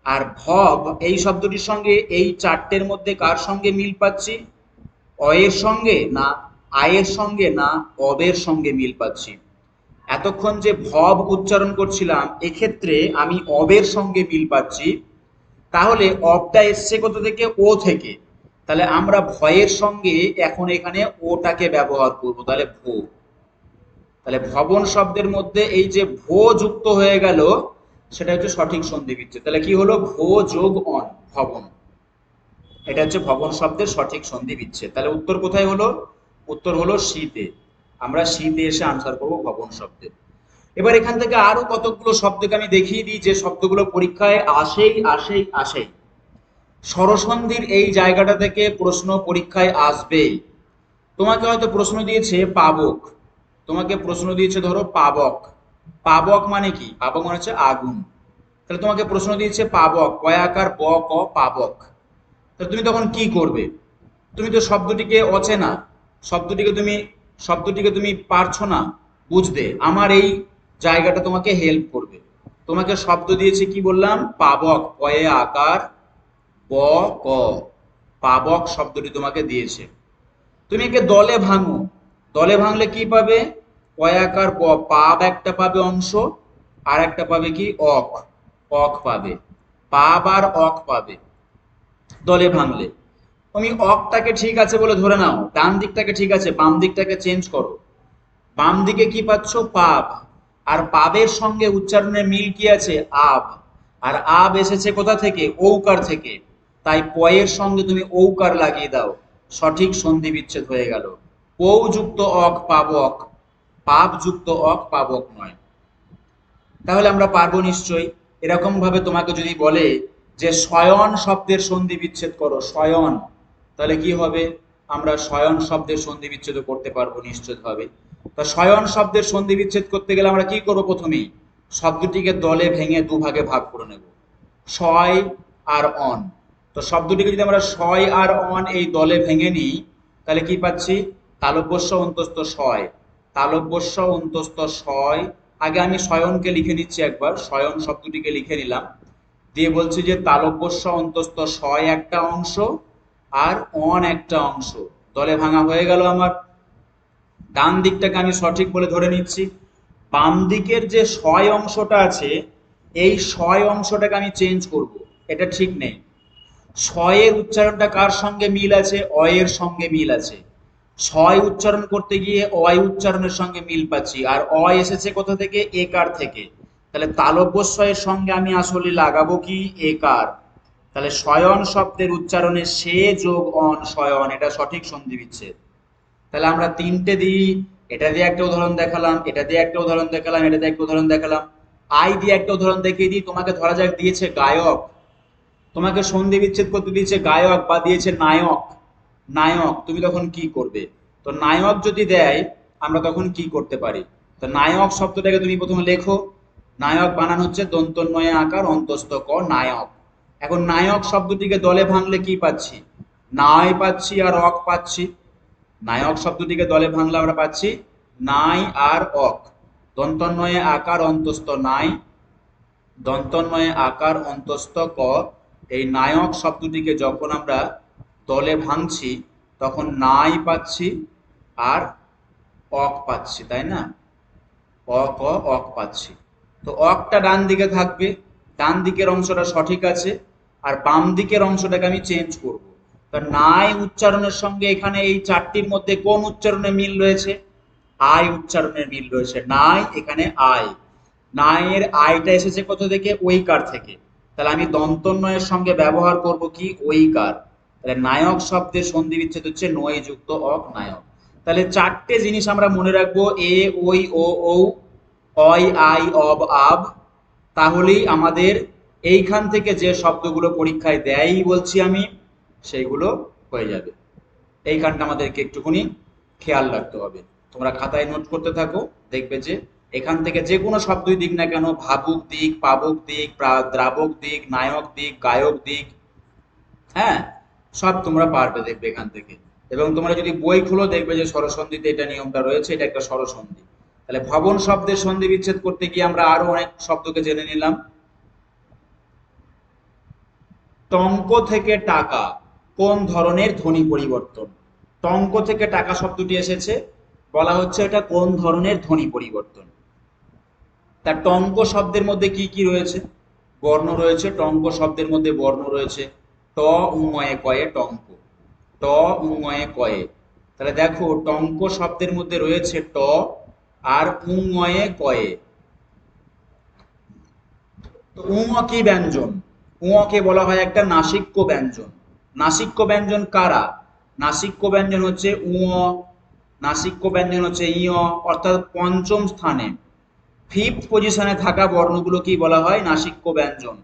আর ভব এই শব্দটির সঙ্গে এই চারটের মধ্যে কার সঙ্গে মিল পাচ্ছি? অয়ের সঙ্গে না আয়ের সঙ্গে না অবের সঙ্গে মিল পাচ্ছি। এতক্ষণ যে ভব উচ্চারণ করছিলাম এক্ষেত্রে আমি অবের সঙ্গে মিল পাচ্ছি। তাহলে অবটা এসছে কোথা থেকে? ও থেকে। তাহলে আমরা ভয়ের সঙ্গে এখন এখানে ওটাকে ব্যবহার করব, তাহলে ভো। তাহলে ভবন শব্দের মধ্যে এই যে ভো যুক্ত হয়ে গেল সেটা হচ্ছে সঠিক সন্ধি বিচ্ছেদ। তাহলে কি হলো? ভো যোগ অন, ভবন। এটা হচ্ছে ভবন শব্দের সঠিক সন্ধি বিচ্ছেদ। তাহলে উত্তর কোথায় হলো? উত্তর হলো শীতে। আমরা শীতে এসে আনসার করবো ভবন শব্দের। এবার এখান থেকে আরো কতগুলো শব্দকে আমি দেখিয়ে দিই যে শব্দগুলো পরীক্ষায় আসেই। স্বরসন্ধির এই জায়গাটা থেকে প্রশ্ন পরীক্ষায় আসবেই। তোমাকে হয়তো প্রশ্ন দিয়েছে পাবক, তোমাকে প্রশ্ন দিয়েছে ধরো পাবক। পাবক মানে কি? পাবক মানে হচ্ছে আগুন। তাহলে তোমাকে প্রশ্ন দিয়েছে পাবক, কয়াকার ব ক, পাবক। তাহলে তুমি তখন কি করবে? তুমি তো শব্দটিকে অচেনা, শব্দটিকে তুমি পারছো না বুঝতে। আমার এই জায়গাটা তোমাকে হেল্প করবে। তোমাকে শব্দ দিয়েছে, কি বললাম? পাবক, পয়ে আকার ব ক, পাবক শব্দটি তোমাকে দিয়েছে। তুমি একে দলে ভাঙো, দলে ভাঙলে কি পাবে? কয়াকার ব, পাব একটা পাবে অংশ, আর একটা পাবে কি? অক, অক পাবে। পাব আর অক পাবে দলে ভাঙলে। তুমি অকটাকে ঠিক আছে বলে ধরে নাও, ডান দিকটাকে ঠিক আছে, বাম দিকটাকে চেঞ্জ করো। বাম দিকে কি পাচ্ছ? পাব। আর পাবের সঙ্গে উচ্চারণের মিল কি আছে? আব। আর আব এসেছে কোথা থেকে? ঔকার থেকে। তাই পয়ের সঙ্গে তুমি ঔকার লাগিয়ে দাও, সঠিক সন্ধি বিচ্ছেদ হয়ে গেল। পৌ যুক্ত অক পাবক, পাব যুক্ত অক পাবক নয়। তাহলে আমরা পারবো নিশ্চয়ই। এরকম ভাবে তোমাকে যদি বলে যে শয়ন শব্দের সন্ধি বিচ্ছেদ করো, শয়ন, তাহলে কি হবে? আমরা শয়ন শব্দের সন্ধি বিচ্ছেদ করতে পারবো নিশ্চিত ভাবে। তা শয়ন শব্দের সন্ধি বিচ্ছেদ করতে গেলে আমরা কি করবো? প্রথমেই শব্দটিকে দলে ভেঙে দুভাগে ভাগ করে নেব, শয় আর অন। তো শব্দটিকে যদি আমরা শয় আর অন এই দলে ভেঙে নিই তাহলে কি পাচ্ছি? তালব্যস্য অন্তস্থ শয়, তালব্যস্য অন্তস্থ শয়। আগে আমি শয়নকে লিখে নিচ্ছি একবার, শয়ন শব্দটিকে লিখে নিলাম, দিয়ে বলছি যে তালব্যস্য অন্তস্থ শয় একটা অংশ আর অন একটা অংশ দলে ভাঙা হয়ে গেল আমার। ডান দিকটাকে আমি সঠিক বলে ধরে নিচ্ছি। বাম দিকের যে শয় অংশটা আছে এই শয় অংশটাকে আমি চেঞ্জ করব, এটা ঠিক নেই। শয়ের উচ্চারণটা কার সঙ্গে মিল আছে? অয়ের সঙ্গে মিল আছে। ছয় উচ্চারণ করতে গিয়ে অয় উচ্চারণের সঙ্গে মিল পাচ্ছি, আর অয় এসেছে কোথা থেকে? একার থেকে। তাহলে তালব্যস্বয়ের সঙ্গে আমি আসলে লাগাবো কি? একার। তাহলে শয়ন শব্দের উচ্চারণে সে যোগ অন, শয়ন, এটা সঠিক সন্ধি বিচ্ছেদ। তাহলে আমরা তিনটে দিই, এটা দিয়ে একটা উদাহরণ দেখালাম, এটা দিয়ে একটা উদাহরণ দেখালাম, এটা দিয়ে একটা উদাহরণ দেখালাম। আই দিয়ে একটা উদাহরণ দেখিয়ে দিই। তোমাকে ধরা যাক দিয়েছে গায়ক, তোমাকে সন্ধি বিচ্ছেদ করতে দিয়েছে গায়ক বা দিয়েছে নায়ক, নায়ক, তুমি তখন কি করবে? তো নায়ক যদি দেয় আমরা তখন কি করতে পারি? তো নায়ক শব্দটাকে তুমি প্রথমে লেখো। নায়ক বানান হচ্ছে দন্তন্বয়ে আকার অন্তস্থ ক, নায়ক। এখন নায়ক শব্দটিকে দলে ভাঙলে কি পাচ্ছি? নাই পাচ্ছি আর অক পাচ্ছি। নায়ক শব্দটিকে দলে ভাঙলে আমরা পাচ্ছি নাই আর অক। দন্তন্বয়ে আকার অন্তস্থ নাই, দন্তন্বয়ে আকার অন্তস্থ ক। এই নায়ক শব্দটিকে যখন আমরা দলে ভাঙছি তখন নাই পাচ্ছি আর অক পাচ্ছি, তাই না? অক, অক পাচ্ছি। তো অকটা ডান দিকে থাকবে, ডান দিকের অংশটা সঠিক আছে, আর বাম দিকের অংশটাকে আমি চেঞ্জ করব। তা নাই উচ্চারণের সঙ্গে এখানে এই চারটির মধ্যে কোন উচ্চারণে মিল রয়েছে? আই উচ্চারণের মিল রয়েছে। নাই, এখানে আই। নায়ের আইটা এসেছে কোথা থেকে? ঐকার থেকে। তাহলে আমি দন্তন্বয়ের সঙ্গে ব্যবহার করব কি? ঐকার। তাহলে নায়ক শব্দের সন্ধি বিচ্ছেদ হচ্ছে নয় যুক্ত অক, নায়ক। তাহলে চারটে জিনিস আমরা মনে রাখবো, এ, ওই, ও, ঔ, অয়, আই, অব, আব। তাহলেই আমাদের এইখান থেকে যে শব্দগুলো পরীক্ষায় দেয়ই বলছি আমি, সেইগুলো হয়ে যাবে। এইখানটা আমাদেরকে একটুখানি খেয়াল রাখতে হবে। তোমরা খাতায় নোট করতে থাকো, দেখবে যে এখান থেকে যে কোনো শব্দই দিক না কেন, ভাবুক দিক, পাবক দিক, দ্রাবক দিক, নায়ক দিক, গায়ক দিক, হ্যাঁ, সব তোমরা পারবে দেখবে এখান থেকে। এবং তোমরা যদি বই খুলো দেখবে যে স্বরসন্ধিতে এটা নিয়মটা রয়েছে, এটা একটা স্বরসন্ধি। তাহলে ভবন শব্দের সন্ধি বিচ্ছেদ করতে গিয়ে আমরা আরো অনেক শব্দকে জেনে নিলাম। টঙ্ক থেকে টাকা কোন ধরনের ধ্বনি পরিবর্তন? টঙ্ক থেকে টাকা শব্দটি এসেছে, বলা হচ্ছে এটা কোন ধরনের ধ্বনি পরিবর্তন। তার টঙ্ক শব্দের মধ্যে কি কি রয়েছে? বর্ণ রয়েছে। টঙ্ক শব্দের মধ্যে বর্ণ রয়েছে ট উময়ে কয়ে টঙ্ক, ট উময়ে কয়ে। তাহলে দেখো টঙ্ক শব্দের মধ্যে রয়েছে ট আর উময়ে কয়ে। তো উম কি ব্যঞ্জন? উঁকে বলা হয় একটা নাসিক্য ব্যঞ্জন। নাসিক্য ব্যঞ্জন কারা? নাসিক্য ব্যঞ্জন হচ্ছে উঁ, নাসিক্য ব্যঞ্জন হচ্ছে ইয়, অর্থাৎ পঞ্চম স্থানে, ফিফথ পজিশনে থাকা বর্ণগুলো কি বলা হয়? নাসিক্য ব্যঞ্জন।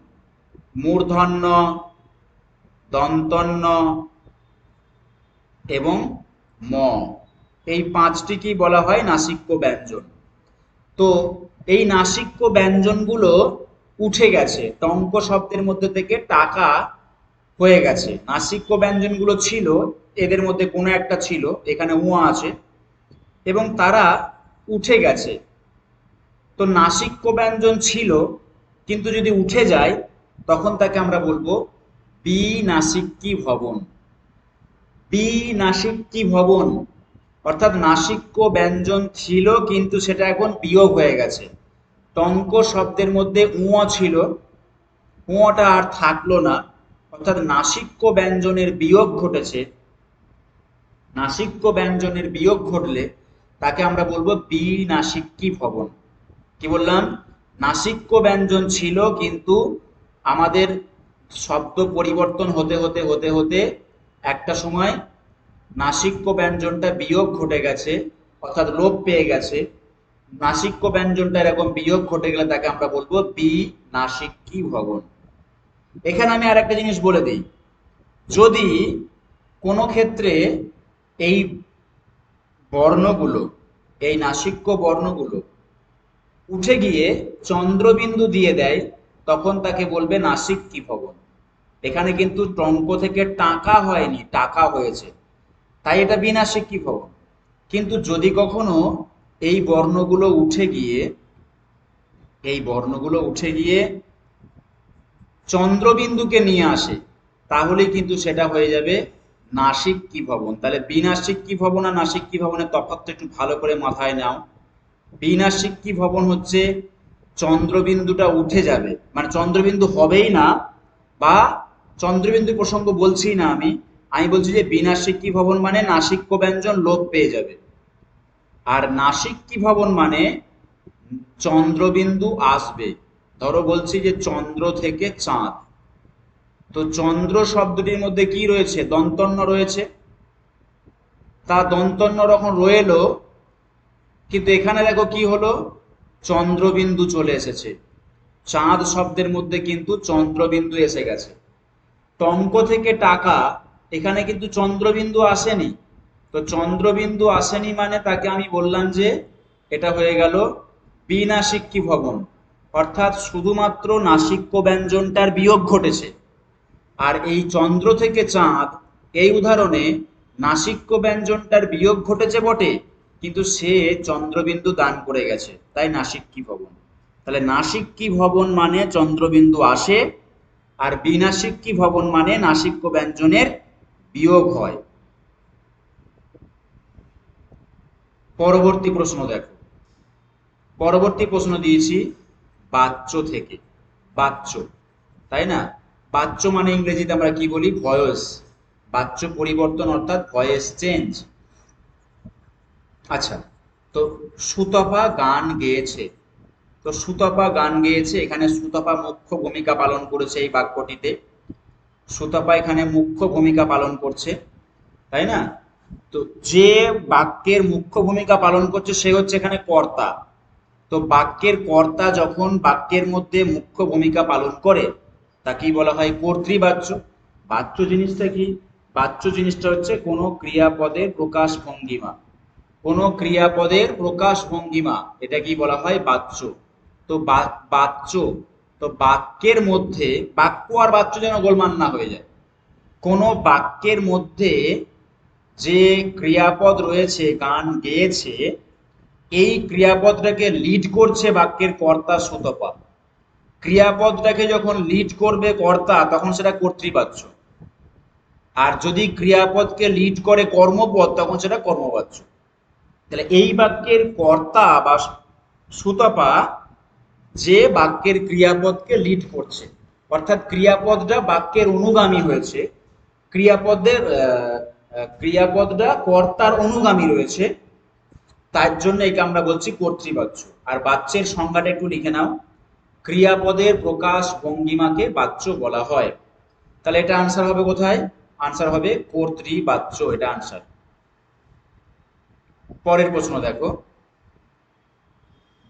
মূর্ধন্য, দন্তন্য এবং ম, এই পাঁচটি কি বলা হয়? নাসিক্য ব্যঞ্জন। তো এই নাসিক্য ব্যঞ্জনগুলো উঠে গেছে, টঙ্ক শব্দের মধ্যে থেকে টাকা হয়ে গেছে। নাসিক্য ব্যঞ্জনগুলো ছিল, এদের মধ্যে কোনো একটা ছিল, এখানে উয়া আছে, এবং তারা উঠে গেছে। তো নাসিক্য ব্যঞ্জন ছিল কিন্তু যদি উঠে যায় তখন তাকে আমরা বলবো বিনাসিক্যি ভবন। বিনাসিক্যি ভবন অর্থাৎ নাসিক্য ব্যঞ্জন ছিল কিন্তু সেটা এখন বিয়োগ হয়ে গেছে। টঙ্ক শব্দের মধ্যে উঁ ছিল, উঁটা আর থাকলো না, অর্থাৎ নাসিক্য ব্যঞ্জনের বিয়োগ ঘটেছে। নাসিক্য ব্যঞ্জনের বিয়োগ ঘটলে তাকে আমরা বলবো বিনাসিক্যি ভবন। কি বললাম? নাসিক্য ব্যঞ্জন ছিল কিন্তু আমাদের শব্দ পরিবর্তন হতে হতে হতে হতে একটা সময় নাসিক্য ব্যঞ্জনটা বিয়োগ ঘটে গেছে, অর্থাৎ লোপ পেয়ে গেছে। নাসিক্য ব্যঞ্জনটা এরকম বিয়োগ ঘটে গেলে তাকে আমরা বলবো বিনাসিক্যি ভবন। এখানে আমি আর একটা জিনিস বলে দিই, যদি কোনো ক্ষেত্রে এই বর্ণগুলো, এই নাসিক্য বর্ণগুলো উঠে গিয়ে চন্দ্রবিন্দু দিয়ে দেয় তখন তাকে বলবে নাসিক্যি ভবন। এখানে কিন্তু টঙ্ক থেকে টাকা হয়নি, টাকা হয়েছে, তাই এটা বিনাসিক্যি ভবন। কিন্তু যদি কখনো এই বর্ণগুলো উঠে গিয়ে, এই বর্ণগুলো উঠে গিয়ে চন্দ্রবিন্দুকে নিয়ে আসে তাহলে কিন্তু সেটা হয়ে যাবে নাসিক্যি ভবন। তাহলে বিনাসিক্যি ভবন আর নাসিক্যি ভবনের তফাৎটা একটু ভালো করে মাথায় নাও। বিনাসিক্যি ভবন হচ্ছে চন্দ্রবিন্দুটা উঠে যাবে, মানে চন্দ্রবিন্দু হবেই না, বা চন্দ্রবিন্দু প্রসঙ্গ বলছি না আমি, আমি বলছি যে বিনাসিক্যি ভবন মানে নাসিক্য ব্যঞ্জন লোপ পেয়ে যাবে। আর নাসিক্যি ভবন মানে চন্দ্রবিন্দু আসবে। ধরো বলছি যে চন্দ্র থেকে চাঁদ, তো চন্দ্র শব্দটির মধ্যে কি রয়েছে? দন্তন্য রয়েছে। তা দন্তন্য যখন রয়েলো, কিন্তু এখানে দেখো কি হলো? চন্দ্রবিন্দু চলে এসেছে। চাঁদ শব্দের মধ্যে কিন্তু চন্দ্রবিন্দু এসে গেছে। টঙ্ক থেকে টাকা, এখানে কিন্তু চন্দ্রবিন্দু আসেনি। তো চন্দ্রবিন্দু আসেনি মানে তাকে আমি বললাম যে এটা হয়ে গেল বিনাসিক্যি ভবন, অর্থাৎ শুধুমাত্র নাসিক্য ব্যঞ্জনটার বিয়োগ ঘটেছে। আর এই চন্দ্র থেকে চাঁদ, এই উদাহরণে নাসিক্য ব্যঞ্জনটার বিয়োগ ঘটেছে বটে, কিন্তু সে চন্দ্রবিন্দু দান করে গেছে, তাই নাসিক্যি ভবন। তাহলে নাসিক্যি ভবন মানে চন্দ্রবিন্দু আসে, আর বিনাসিক্যি ভবন মানে নাসিক্য ব্যঞ্জনের বিয়োগ হয়। পরবর্তী প্রশ্ন দেখো, পরবর্তী প্রশ্ন দিয়েছি বাচ্য থেকে। বাচ্য, তাই না? বাচ্য মানে ইংরেজিতে আমরা কি বলি? ভয়েস। বাচ্য পরিবর্তন অর্থাৎ ভয়েস চেঞ্জ। আচ্ছা, তো সুতপা গান গেয়েছে। তো সুতপা গান গেয়েছে, এখানে সুতপা মুখ্য ভূমিকা পালন করেছে এই বাক্যটিতে। সুতপা এখানে মুখ্য ভূমিকা পালন করছে, তাই না? তো যে বাক্যের মুখ্য ভূমিকা পালন করছে সে হচ্ছে এখানে কর্তা। তো বাক্যের কর্তা যখন বাক্যের মধ্যে মুখ্য ভূমিকা পালন করে তাকেই বলা হয় কর্তৃবাচ্য। বাচ্য জিনিসটা কি? বাচ্য জিনিসটা হচ্ছে কোনো ক্রিয়াপদের প্রকাশ ভঙ্গিমা। কোনো ক্রিয়াপদের প্রকাশ ভঙ্গিমা, এটা কি বলা হয়? বাচ্য। তো বাচ্য, তো বাক্যের মধ্যে, বাক্য আর বাচ্য যেন গোলমাল না হয়ে যায়, কোনো বাক্যের মধ্যে যে ক্রিয়াপদ রয়েছে, গান গেয়েছে, এই ক্রিয়াপদটাকে লিড করছে বাক্যের কর্তা শ্রোতপা। ক্রিয়াপদটাকে যখন লিড করবে কর্তা, তখন সেটা কর্তৃবাচ্য। আর যদি ক্রিয়াপদকে লিড করে কর্মপদ, তখন সেটা কর্মবাচ্য। তাহলে এই বাক্যের কর্তা বা শ্রোতপা যে বাক্যের ক্রিয়াপদকে লিড করছে, অর্থাৎ ক্রিয়াপদটা বাক্যের অনুগামী হয়েছে, ক্রিয়াপদটা কর্তার অনুগামী রয়েছে, তার জন্য একে আমরা বলছি কর্তৃবাচ্য। আর বাচ্যের সংজ্ঞাটা একটু লিখে নাও, ক্রিয়াপদের প্রকাশ ভঙ্গিমাকে বাচ্য বলা হয়। তাহলে এটা আনসার হবে কোথায়? আনসার হবে কর্তৃবাচ্য, এটা আনসার। পরের প্রশ্ন দেখো,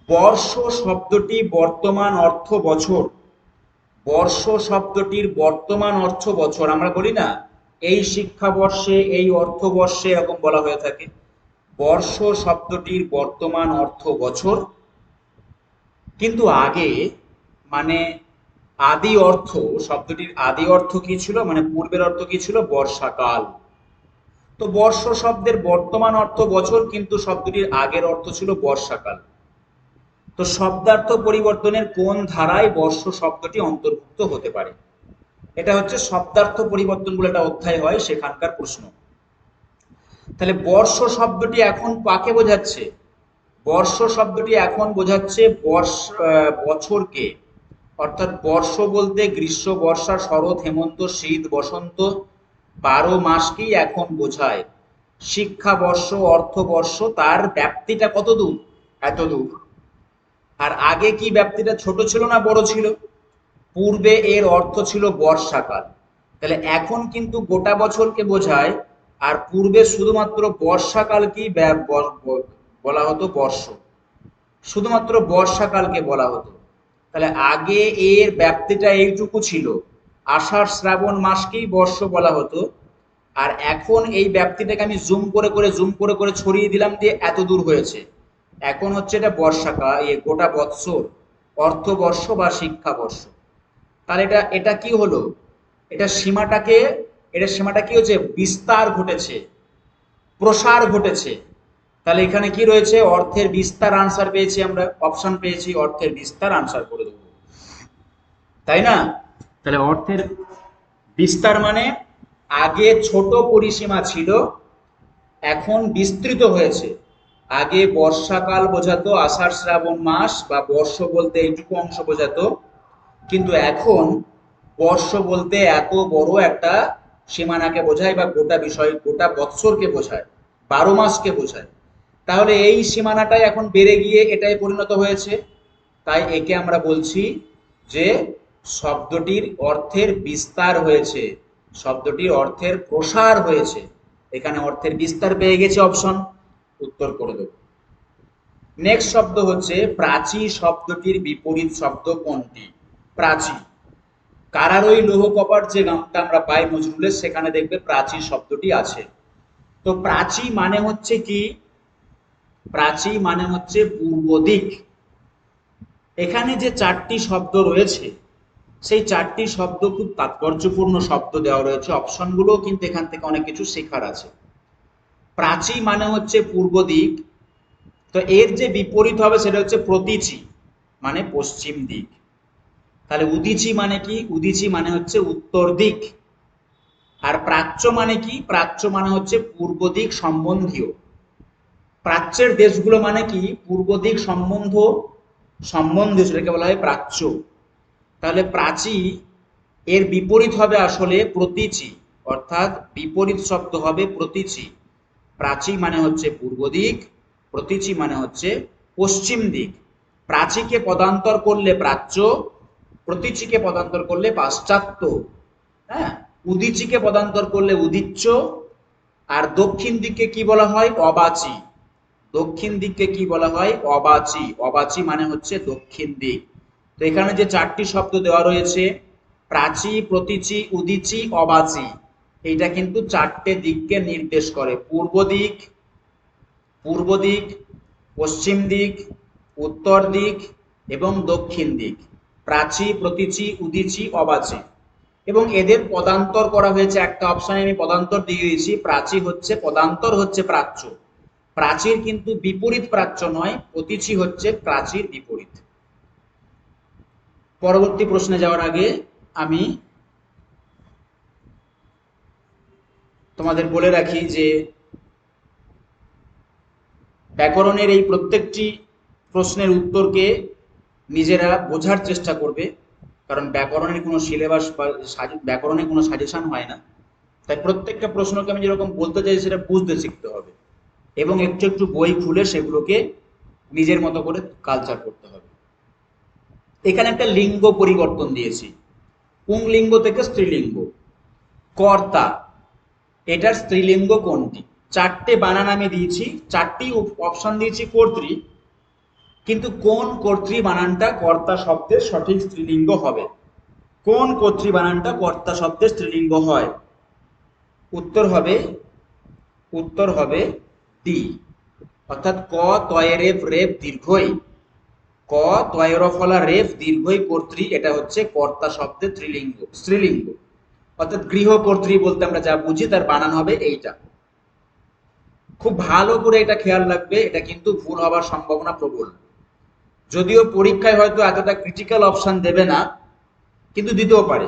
বর্ষ শব্দটি বর্তমান অর্থ বছর। বর্ষ শব্দটির বর্তমান অর্থ বছর। আমরা বলি না এই শিক্ষাবর্ষে, এই অর্থবর্ষে, এরকম বলা হয়ে থাকে। বর্ষ শব্দটির বর্তমান অর্থ বছর, কিন্তু আগে মানে আদি অর্থ, শব্দটির আদি অর্থ কি ছিল, মানে পূর্বের অর্থ কি ছিল? বর্ষাকাল। তো বর্ষ শব্দের বর্তমান অর্থ বছর, কিন্তু শব্দটির আগের অর্থ ছিল বর্ষাকাল। তো শব্দার্থ পরিবর্তনের কোন ধারায় বর্ষ শব্দটি অন্তর্ভুক্ত হতে পারে? এটা হচ্ছে শব্দার্থ পরিবর্তন বলে একটা অধ্যায় হয়, সেখানকার প্রশ্ন। তাহলে বর্ষ শব্দটি এখন কাকে বোঝাচ্ছে? বর্ষ শব্দটি এখন বোঝাচ্ছে বছরকে। অর্থাৎ বর্ষ বলতে গ্রীষ্ম, বর্ষা, শরৎ, হেমন্ত, শীত, বসন্ত, 12 মাসকেই এখন বোঝায়। শিক্ষাবর্ষ, অর্থবর্ষ, তার ব্যাপ্তিটা কত দূর? এত দূর। আর আগে কি ব্যাপ্তিটা ছোট ছিল না বড় ছিল? পূর্বে এর অর্থ ছিল বর্ষাকাল। তাহলে এখন কিন্তু গোটা বছরকে বোঝায়, আর পূর্বে শুধুমাত্র বর্ষাকালকেই বলা হতো বর্ষ, শুধুমাত্র বর্ষাকালকে বলা হতো। তাহলে আগে এর ব্যাপ্তিটা এইটুকু ছিল, আষাঢ় শ্রাবণ মাসকেই বর্ষ বলা হতো। আর এখন এই ব্যাপ্তিটাকে আমি জুম করে করে ছড়িয়ে দিলাম, দিয়ে এত দূর হয়েছে। এখন হচ্ছে এটা বর্ষাকাল, গোটা বৎসর, অর্থবর্ষ বা শিক্ষাবর্ষ। তাহলে এটা এটা কি হলো? এটা সীমাটাকে, এটা সীমাটা কি হচ্ছে? বিস্তার ঘটেছে, প্রসার ঘটেছে। তাহলে এখানে কি রয়েছে? অর্থের বিস্তার আনসার পেয়েছি, আমরা অপশন পেয়েছি, অর্থের বিস্তার আনসার করে দেবো, তাই না? তাহলে অর্থের বিস্তার মানে আগে ছোট পরিসীমা ছিল, এখন বিস্তৃত হয়েছে। আগে বর্ষাকাল বোঝাতো আষাঢ় শ্রাবণ মাস, বা বর্ষ বলতে এইটুকু অংশ বোঝাতো, কিন্তু এখন বর্ষ বলতে এত বড় একটা সীমানাকে বোঝায়, বা গোটা বিষয়, গোটা বৎসরকে বোঝায়, 12 মাসকে বোঝায়। তাহলে এই সীমানাটাই এখন বেড়ে গিয়ে এটাই পরিণত হয়েছে। তাই একে আমরা বলছি যে শব্দটির অর্থের বিস্তার হয়েছে, শব্দটির অর্থের প্রসার হয়েছে। এখানে অর্থের বিস্তার পেয়ে গেছে, অপশন, উত্তর করে দেব। নেক্সট শব্দ হচ্ছে প্রাচী। শব্দটির বিপরীত শব্দ কোনটি? প্রাচী। কারারই লৌহ কপাট যে গানটা আমরা পাই নজরুলের, সেখানে দেখবে প্রাচী শব্দটি আছে। তো প্রাচী মানে হচ্ছে কি? প্রাচী মানে হচ্ছে পূর্ব দিক। এখানে যে 4টি শব্দ রয়েছে, সেই 4টি শব্দ খুব তাৎপর্যপূর্ণ শব্দ দেওয়া রয়েছে, অপশনগুলো কিন্তু এখান থেকে অনেক কিছু শেখার আছে। প্রাচী মানে হচ্ছে পূর্ব দিক, তো এর যে বিপরীত হবে সেটা হচ্ছে প্রতীচী, মানে পশ্চিম দিক। তাহলে উদীচী মানে কি? উদীচী মানে হচ্ছে উত্তর দিক। আর প্রাচ্য মানে কি? প্রাচ্য মানে হচ্ছে পূর্ব দিক সম্বন্ধীয়। প্রাচ্যের দেশগুলো মানে কি? পূর্ব দিক সম্বন্ধীয়, সেটাকে বলা হয় প্রাচ্য। তাহলে প্রাচী এর বিপরীত হবে আসলে প্রতীচী, অর্থাৎ বিপরীত শব্দ হবে প্রতীচী। প্রাচী মানে হচ্ছে পূর্ব দিক, প্রতীচী মানে হচ্ছে পশ্চিম দিক। প্রাচীকে পদান্তর করলে প্রাচ্য, প্রতীচীকে পদান্তর করলে পাশ্চাত্য, হ্যাঁ, উদীচীকে পদান্তর করলে উদীচ্য। আর দক্ষিণ দিককে কি বলা হয়? অবাচী। দক্ষিণ দিককে কি বলা হয়? অবাচী। অবাচী মানে হচ্ছে দক্ষিণ দিক। তো এখানে যে 4টি শব্দ দেওয়া রয়েছে, প্রাচী, প্রতীচী, উদীচী, অবাচী, এইটা কিন্তু 4টে দিককে নির্দেশ করে। পূর্ব দিক, পূর্ব দিক, পশ্চিম দিক, উত্তর দিক এবং দক্ষিণ দিক, প্রাচী, প্রতীচী, উদীচী, অবাচী। এবং এদের পদান্তর করা হয়েছে, একটা অপশনে আমি পদান্তর দিয়ে দিয়েছি, প্রাচী হচ্ছে পদান্তর হচ্ছে প্রাচ্য, প্রাচীর কিন্তু বিপরীত প্রাচ্য নয়, প্রতীচী হচ্ছে প্রাচীর বিপরীত। পরবর্তী প্রশ্নে যাওয়ার আগে আমি তোমাদের বলে রাখি যে ব্যাকরণের এই প্রত্যেকটি প্রশ্নের উত্তরকে নিজেরা বোঝার চেষ্টা করবে, কারণ ব্যাকরণের কোনো সিলেবাস বা ব্যাকরণে কোনো সাজেশন হয় না। তাই প্রত্যেকটা প্রশ্নকে আমি যেরকম বলতে চাই সেটা বুঝতে শিখতে হবে এবং একটু একটু বই খুলে সেগুলোকে নিজের মতো করে কালচার করতে হবে। এখানে একটা লিঙ্গ পরিবর্তন দিয়েছি, পুংলিঙ্গ থেকে স্ত্রীলিঙ্গ। কর্তা, এটার স্ত্রীলিঙ্গ কোনটি? চারটে বানান আমি দিয়েছি, চারটি অপশন দিয়েছি কর্তৃ, কিন্তু কোন কর্তৃ বানানটা কর্তা শব্দের সঠিক স্ত্রীলিঙ্গ হবে? কোন কর্তৃ বানানটা কর্তা শব্দের স্ত্রীলিঙ্গ হয়? উত্তর হবে ডি, অর্থাৎ ক তয়ে রেফ রেফ দীর্ঘই, ক তয়ের ফলা রেফ দীর্ঘই কর্তৃ, এটা হচ্ছে কর্তা শব্দের স্ত্রীলিঙ্গ। অর্থাৎ গৃহকর্ত্রী বলতে আমরা যা বুঝি তার বানান হবে এইটা। খুব ভালো করে এটা খেয়াল রাখবে, এটা কিন্তু ভুল হওয়ার সম্ভাবনা প্রবল। যদিও পরীক্ষায় হয়তো এতটা ক্রিটিক্যাল অপশন দেবে না, কিন্তু দিতেও পারে।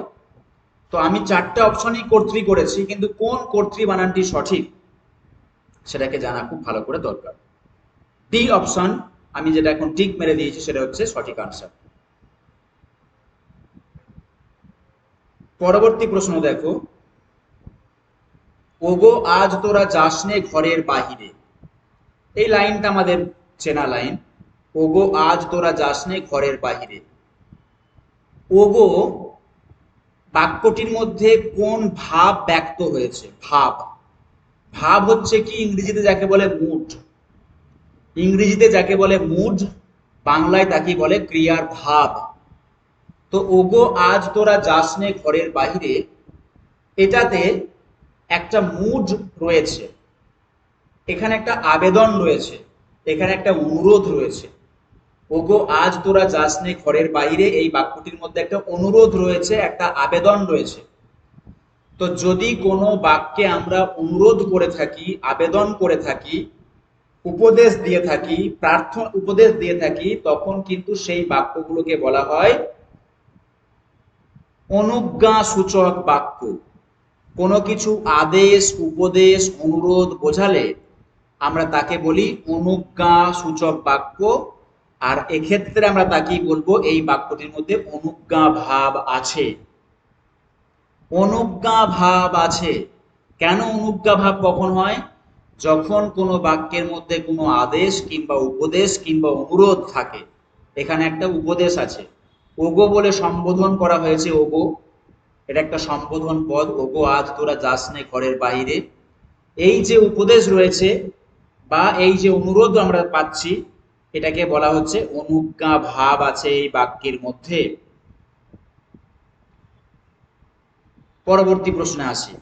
তো আমি চারটে অপশনই কর্তৃ করেছি, কিন্তু কোন কর্তৃ বানানটি সঠিক সেটাকে জানা খুব ভালো করে দরকার। ডি অপশন আমি যেটা এখন টিক মেরে দিয়েছি সেটা হচ্ছে সঠিক আনসার। পরবর্তী প্রশ্ন দেখো, ওগো আজ তোরা যাসনে ঘরের বাহিরে। এই লাইনটা আমাদের চেনা লাইন, ওগো আজ তোরা যাসনে ঘরের বাহিরে। ওগো বাক্যটির মধ্যে কোন ভাব ব্যক্ত হয়েছে? ভাব হচ্ছে কি ইংরেজিতে যাকে বলে মুড, ইংরেজিতে যাকে বলে মুড, বাংলায় তাকে বলে ক্রিয়ার ভাব। তো ওগো আজ তোরা যাসনে ঘরের বাহিরে, এটাতে একটা মুড রয়েছে, এখানে একটা আবেদন রয়েছে, এখানে একটা অনুরোধ রয়েছে। ওগো আজ তোরা যাসনে ঘরের বাইরে, এই বাক্যটির মধ্যে একটা অনুরোধ রয়েছে, একটা আবেদন রয়েছে। তো যদি কোনো বাক্যে আমরা অনুরোধ করে থাকি, আবেদন করে থাকি, উপদেশ দিয়ে থাকি, উপদেশ দিয়ে থাকি, তখন কিন্তু সেই বাক্যগুলোকে বলা হয় অনুজ্ঞা সূচক বাক্য। কোনো কিছু আদেশ, উপদেশ, অনুরোধ বোঝালে আমরা তাকে বলি অনুজ্ঞা সূচক বাক্য। আর এক্ষেত্রে আমরা তাকেই বলবো এই বাক্যটির মধ্যে অনুজ্ঞা ভাব আছে। অনুজ্ঞা ভাব আছে। কেন অনুজ্ঞা ভাব কখন হয়? যখন কোনো বাক্যের মধ্যে কোনো আদেশ কিংবা উপদেশ কিংবা অনুরোধ থাকে। এখানে একটা উপদেশ আছে, ওগো বলে সম্বোধন করা হয়েছে, ওগো এটা একটা সম্বোধন পদ, ওগো আজ তোরা যাস নে ঘরের বাইরে। এই যে উপদেশ রয়েছে বা এই যে অনুরোধ আমরা পাচ্ছি, এটাকে বলা হচ্ছে অনুজ্ঞা ভাব আছে এই বাক্যের মধ্যে। পরবর্তী প্রশ্নে আসি,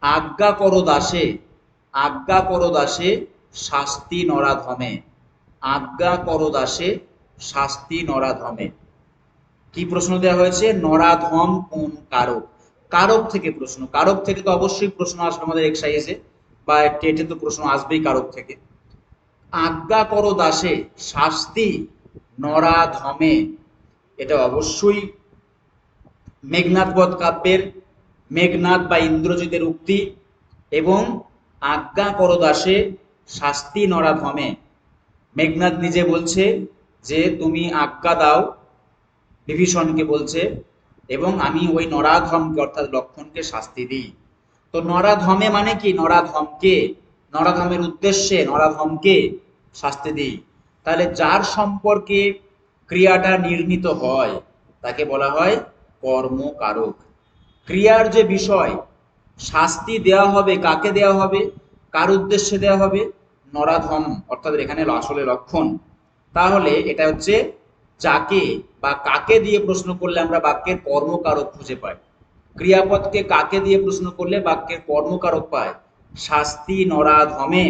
আজ্ঞা করো দাসে, আজ্ঞা করো দাসে শাস্তি নরাধমে। আজ্ঞা করো দাসে শাস্তি নরাধমে। কি প্রশ্ন দেওয়া হয়েছে? নরাধম কোন কারক? কারক থেকে প্রশ্ন, কারক থেকে তো অবশ্যই প্রশ্ন আসবে আমাদের এক্সাইজে বা টেটে তো প্রশ্ন আসবেই কারক থেকে। আজ্ঞা করো দাসে শাস্তি নরাধমে, এটা অবশ্যই মেঘনাদ বধ কাব্যের মেঘনাদ বা ইন্দ্রজিতের উক্তি। এবং আজ্ঞা করো দাসে শাস্তি নরাধমে, মেঘনাদ নিজে বলছে যে তুমি আজ্ঞা দাও, বিভীষণকে বলছে, এবং আমি ওই নরাধমকে অর্থাৎ লক্ষণকে শাস্তি দিই। তো নরাধমে মানে কি? নরাধমকে, নরাধমের উদ্দেশ্যে নরাধমকে শাস্তি দিই। তাহলে যার সম্পর্কে ক্রিয়াটা নির্মিত হয় তাকে বলা হয় কর্মকারক। ক্রিয়ার যে বিষয়, শাস্তি দেওয়া হবে, কাকে দেওয়া হবে, কার উদ্দেশ্যে দেওয়া হবে? নরাধম, অর্থাৎ এখানে আসলে লক্ষণ। তাহলে এটা হচ্ছে যাকে বা কাকে দিয়ে প্রশ্ন করলে আমরা বাক্যের কর্মকারক খুঁজে পাই। ক্রিয়াপদকে কাকে দিয়ে প্রশ্ন করলে বাক্যের কর্মকারক পায়? শাস্তি নরাধমে,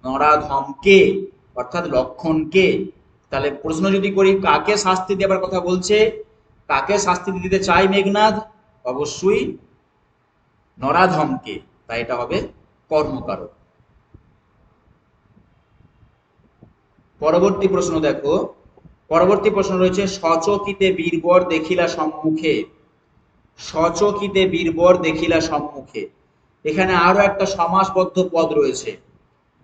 নরাধমকে অর্থাৎ লক্ষণকে। তাহলে প্রশ্ন যদি করি কাকে শাস্তি দেবার কথা বলছে, কাকে শাস্তি দিতে চাই মেঘনাদ? অবশ্যই নরাধমকে, তাই এটা হবে কর্মকারক। পরবর্তী প্রশ্ন দেখো, পরবর্তী প্রশ্ন রয়েছে সচকিতে বীরবর দেখিলা সম্মুখে। সচকিতে বীরবর দেখিলা সম্মুখে, এখানে আরো একটা সমাসবদ্ধ পদ রয়েছে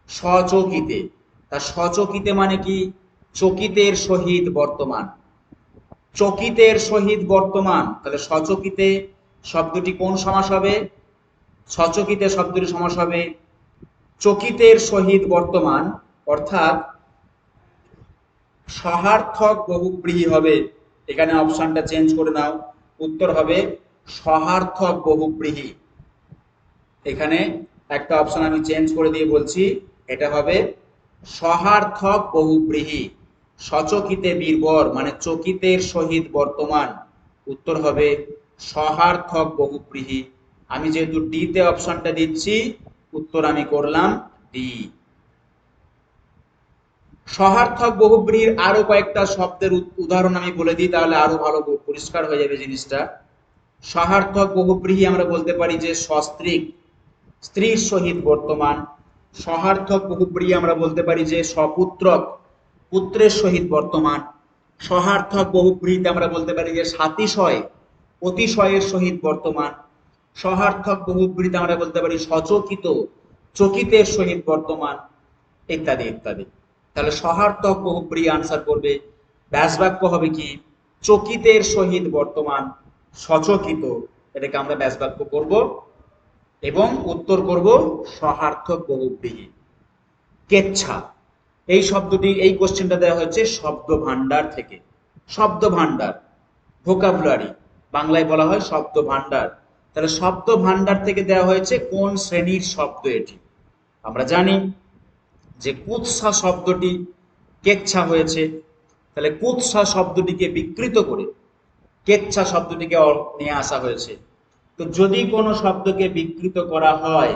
সচকিতে। তা সচকিতে মানে কি? চকিতের সহিত বর্তমান, চকিতের সহিত বর্তমান। তাহলে সচকিতে শব্দটি কোন সমাস হবে? সচকিতে শব্দটি সমাস হবে চকিতের সহিত বর্তমান, অর্থাৎ সহার্থক বহুব্রীহি হবে। এখানে অপশনটা চেঞ্জ করে নাও, উত্তর হবে সহার্থক বহুব্রীহি। এখানে একটা অপশন আমি চেঞ্জ করে দিয়ে বলছি, এটা হবে সহার্থক বহুব্রীহি। সচকিতে বীরবর মানে চকিতের সহিত বর্তমান, উত্তর হবে সহার্থক বহুব্রীহি। আমি যেহেতু ডি তে অপশনটা দিচ্ছি, উত্তর আমি করলাম ডি। সহার্থক বহুব্রীহির আরো কয়েকটা শব্দের উদাহরণ আমি বলে দিই, তাহলে আরো ভালো পরিষ্কার হয়ে যাবে জিনিসটা। সহার্থক বহুব্রীহি আমরা বলতে পারি যে সস্ত্রীক, স্ত্রীর সহিত বর্তমান। সহার্থক বহুব্রীহি আমরা বলতে পারি যে সপুত্রক, পুত্রের সহিত বর্তমান। সহার্থক বহুব্রীহিতে আমরা বলতে পারি যে সাতিশয়, অতিশয়ের সহিত বর্তমান। সহার্থক বহুব্রীহিতে আমরা বলতে পারি সচকিত, চকিতের সহিত বর্তমান, ইত্যাদি ইত্যাদি। তাহলে সহার্থক বহুব্রীহি আনসার করবে, ব্যাসবাক্য হবে কি চকিতের সহিত বর্তমান সচকিত, এটাকে আমরা ব্যাসবাক্য করব এবং উত্তর করব সহার্থক বহুব্রীহি। কেচ্ছা, এই শব্দটি, এই কোশ্চেনটা দেওয়া হয়েছে শব্দ ভান্ডার থেকে। শব্দ ভান্ডার, ভোকাবুলারি, বাংলায় বলা হয় শব্দ ভান্ডার। তাহলে শব্দ ভান্ডার থেকে দেওয়া হয়েছে কোন শ্রেণীর শব্দ এটি? আমরা জানি যে কুৎসা শব্দটি কেচ্ছা হয়েছে, তাহলে কুৎসা শব্দটিকে বিকৃত করে কেচ্ছা শব্দটিকে নিয়ে আসা হয়েছে। তো যদি কোনো শব্দকে বিকৃত করা হয়,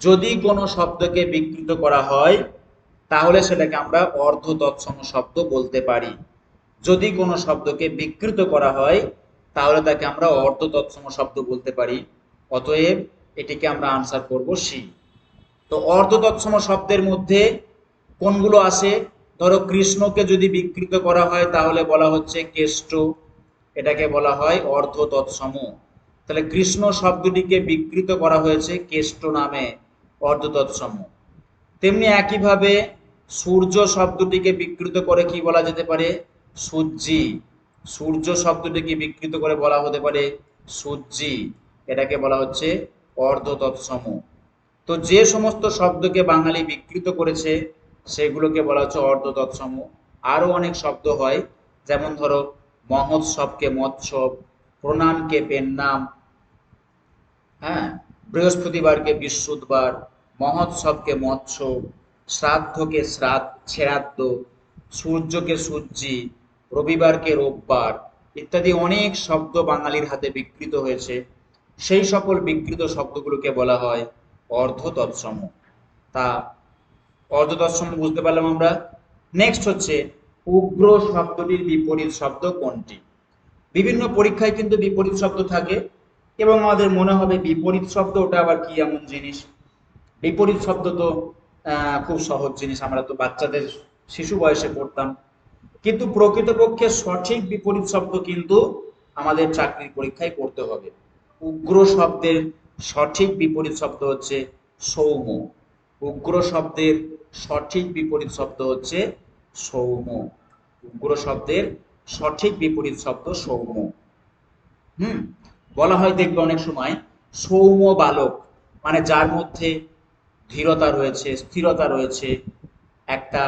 যদি কোনো শব্দকে বিকৃত করা হয়, তাহলে সেটাকে আমরা অর্ধ তৎসম শব্দ বলতে পারি। যদি কোনো শব্দকে বিকৃত করা হয়, তাহলে তাকে আমরা অর্ধ তৎসম শব্দ বলতে পারি। অতএব এটিকে আমরা আনসার করব সি। তো অর্ধ তৎসম শব্দের মধ্যে কোনগুলো আসে? ধরো কৃষ্ণকে যদি বিকৃত করা হয় তাহলে বলা হচ্ছে কেষ্ট, এটাকে বলা হয় অর্ধ তৎসম। তাহলে কৃষ্ণ শব্দটিকে বিকৃত করা হয়েছে কেষ্ট নামে, অর্ধ তৎসম। তেমনি একইভাবে সূর্য শব্দটিকে বিকৃত করে কি বলা যেতে পারে? সূর্যি। সূর্য শব্দটিকে বিকৃত করে বলা হতে পারে সূর্যি, এটাকে বলা হচ্ছে অর্ধ তৎসম। তো যে সমস্ত শব্দকে বাঙালি বিকৃত করেছে সেগুলোকে বলা হচ্ছে অর্ধ তৎসম। আরো অনেক শব্দ হয়, যেমন ধরো মহোৎসবকে মৎসব, প্রণামকে পেন্নাম, হ্যাঁ, বৃহস্পতিবারকে বৃহস্পতিবার, মহোৎসবকে মৎস্য, শ্রাদ্ধকে শ্রাদ্ধ, সূর্যকে সূর্যি, রবিবারকে রোববার, ইত্যাদি অনেক শব্দ বাঙালির হাতে বিকৃত হয়েছে। সেই সকল বিকৃত শব্দগুলোকে বলা হয় অর্ধ তৎসম। তা অর্ধ তৎসম বুঝতে পারলাম আমরা। নেক্সট হচ্ছে উগ্র শব্দটির বিপরীত শব্দ কোনটি? বিভিন্ন পরীক্ষায় কিন্তু বিপরীত শব্দ থাকে এবং আমাদের মনে হবে বিপরীত শব্দ ওটা আবার কি এমন জিনিস। বিপরীত শব্দ তো খুব সহজ জিনিস, আমরা তো বাচ্চাদের শিশু বয়সে পড়তাম। কিন্তু প্রকৃতপক্ষে সঠিক বিপরীত শব্দ কিন্তু আমাদের চাকরির পরীক্ষায় করতে হবে। উগ্র শব্দের সঠিক বিপরীত শব্দ হচ্ছে সৌম্য। উগ্র শব্দের সঠিক বিপরীত শব্দ হচ্ছে সৌম্য। উগ্র শব্দের সঠিক বিপরীত শব্দ সৌম্য। বলা হয় দেখবে অনেক সময় সৌম্য বালক, মানে যার মধ্যে ধীরতা রয়েছে, স্থিরতা রয়েছে, একটা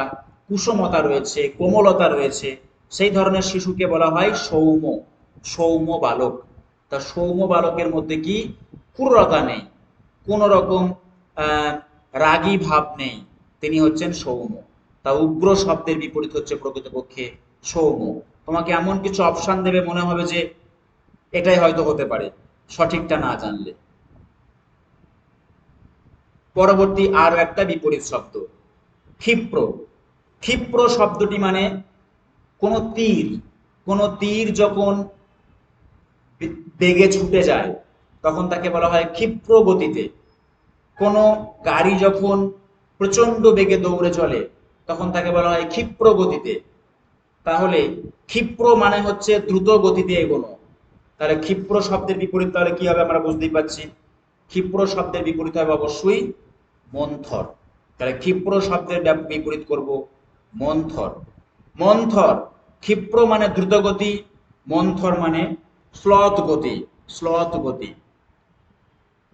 কুসমতা রয়েছে, কোমলতা রয়েছে, সেই ধরনের শিশুকে বলা হয় সৌম্য, সৌম্য বালক। তা সৌম্য বালকের মধ্যে কি ক্রূরতা নেই, কোন রকম রাগী ভাব নেই, তিনি হচ্ছেন সৌম্য। তা উগ্র শব্দের বিপরীত হচ্ছে প্রকৃতপক্ষে সৌম্য। তোমাকে এমন কিছু অপশন দেবে, মনে হবে যে এটাই হয়তো হতে পারে সঠিকটা না জানলে। পরবর্তী আরো একটা বিপরীত শব্দ, ক্ষিপ্র। ক্ষিপ্র শব্দটি মানে কোনো তীর যখন বেগে ছুটে যায় তখন তাকে বলা হয় ক্ষিপ্র গতিতে। কোনো গাড়ি যখন প্রচন্ড বেগে দৌড়ে চলে তখন তাকে বলা হয় ক্ষিপ্র গতিতে। তাহলে ক্ষিপ্র মানে হচ্ছে দ্রুত গতিতে এগোনো। তাহলে ক্ষিপ্র শব্দের বিপরীত তাহলে কি হবে আমরা বুঝতেই পারছি। ক্ষিপ্র শব্দের বিপরীত হবে অবশ্যই মন্থর। তাহলে ক্ষিপ্র শব্দের বিপরীত করব মন্থর। মন্থর, ক্ষিপ্র মানে দ্রুত গতি, মন্থর মানে স্লথ গতি, স্লথ গতি।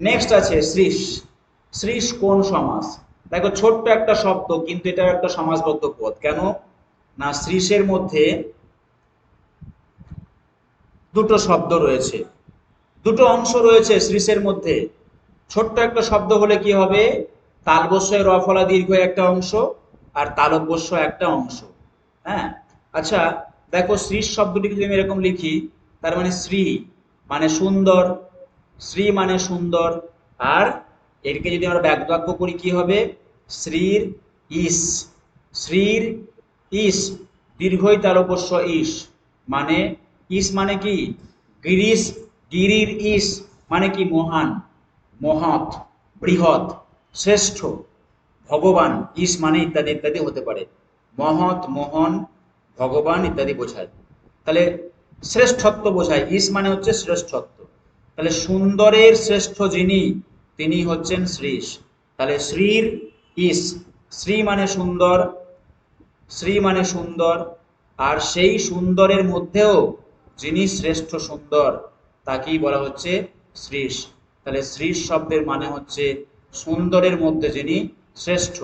নেক্সট আছে শ্রীশ। শ্রীশ কোন সমাস? দেখো ছোট্ট একটা শব্দ কিন্তু এটা একটা সমাসবদ্ধ পদ। কেন না, শ্রীশের মধ্যে দুটো শব্দ রয়েছে, দুটো অংশ রয়েছে শ্রীশের মধ্যে। ছোট্ট একটা শব্দ হলে কি হবে, তালবস্যয় র ফলা দীর্ঘ একটা অংশ আর তালব্যস্য একটা অংশ। হ্যাঁ, আচ্ছা দেখো শ্রীশ শব্দটিকে যদি আমি এরকম লিখি, তার মানে শ্রী মানে সুন্দর, শ্রী মানে সুন্দর। আর এটাকে যদি আমরা ব্যাকবাক্য করি কি হবে, শ্রীর ইস, শ্রীর ইস দীর্ঘই তালব্যস্য ইস, মানে ইস মানে কি গিরিশ, গিরির ইস মানে কি মহান, মহৎ, বৃহৎ, শ্রেষ্ঠ, ভগবান। ইস মানে ইত্যাদি ইত্যাদি হতে পারে, মহৎ, মহান, ভগবান ইত্যাদি বোঝায়। তাহলে শ্রেষ্ঠত্ব বোঝায়, ইস মানে হচ্ছে শ্রেষ্ঠত্ব। তাহলে সুন্দরের শ্রেষ্ঠ যিনি, তিনি হচ্ছেন শ্রীশ। তাহলে শ্রীর ইস, শ্রী মানে সুন্দর, শ্রী মানে সুন্দর, আর সেই সুন্দরের মধ্যেও যিনি শ্রেষ্ঠ সুন্দর তাকেই বলা হচ্ছে শ্রীশ। তাহলে শ্রীশ শব্দের মানে হচ্ছে সুন্দরের মধ্যে যিনি শ্রেষ্ঠ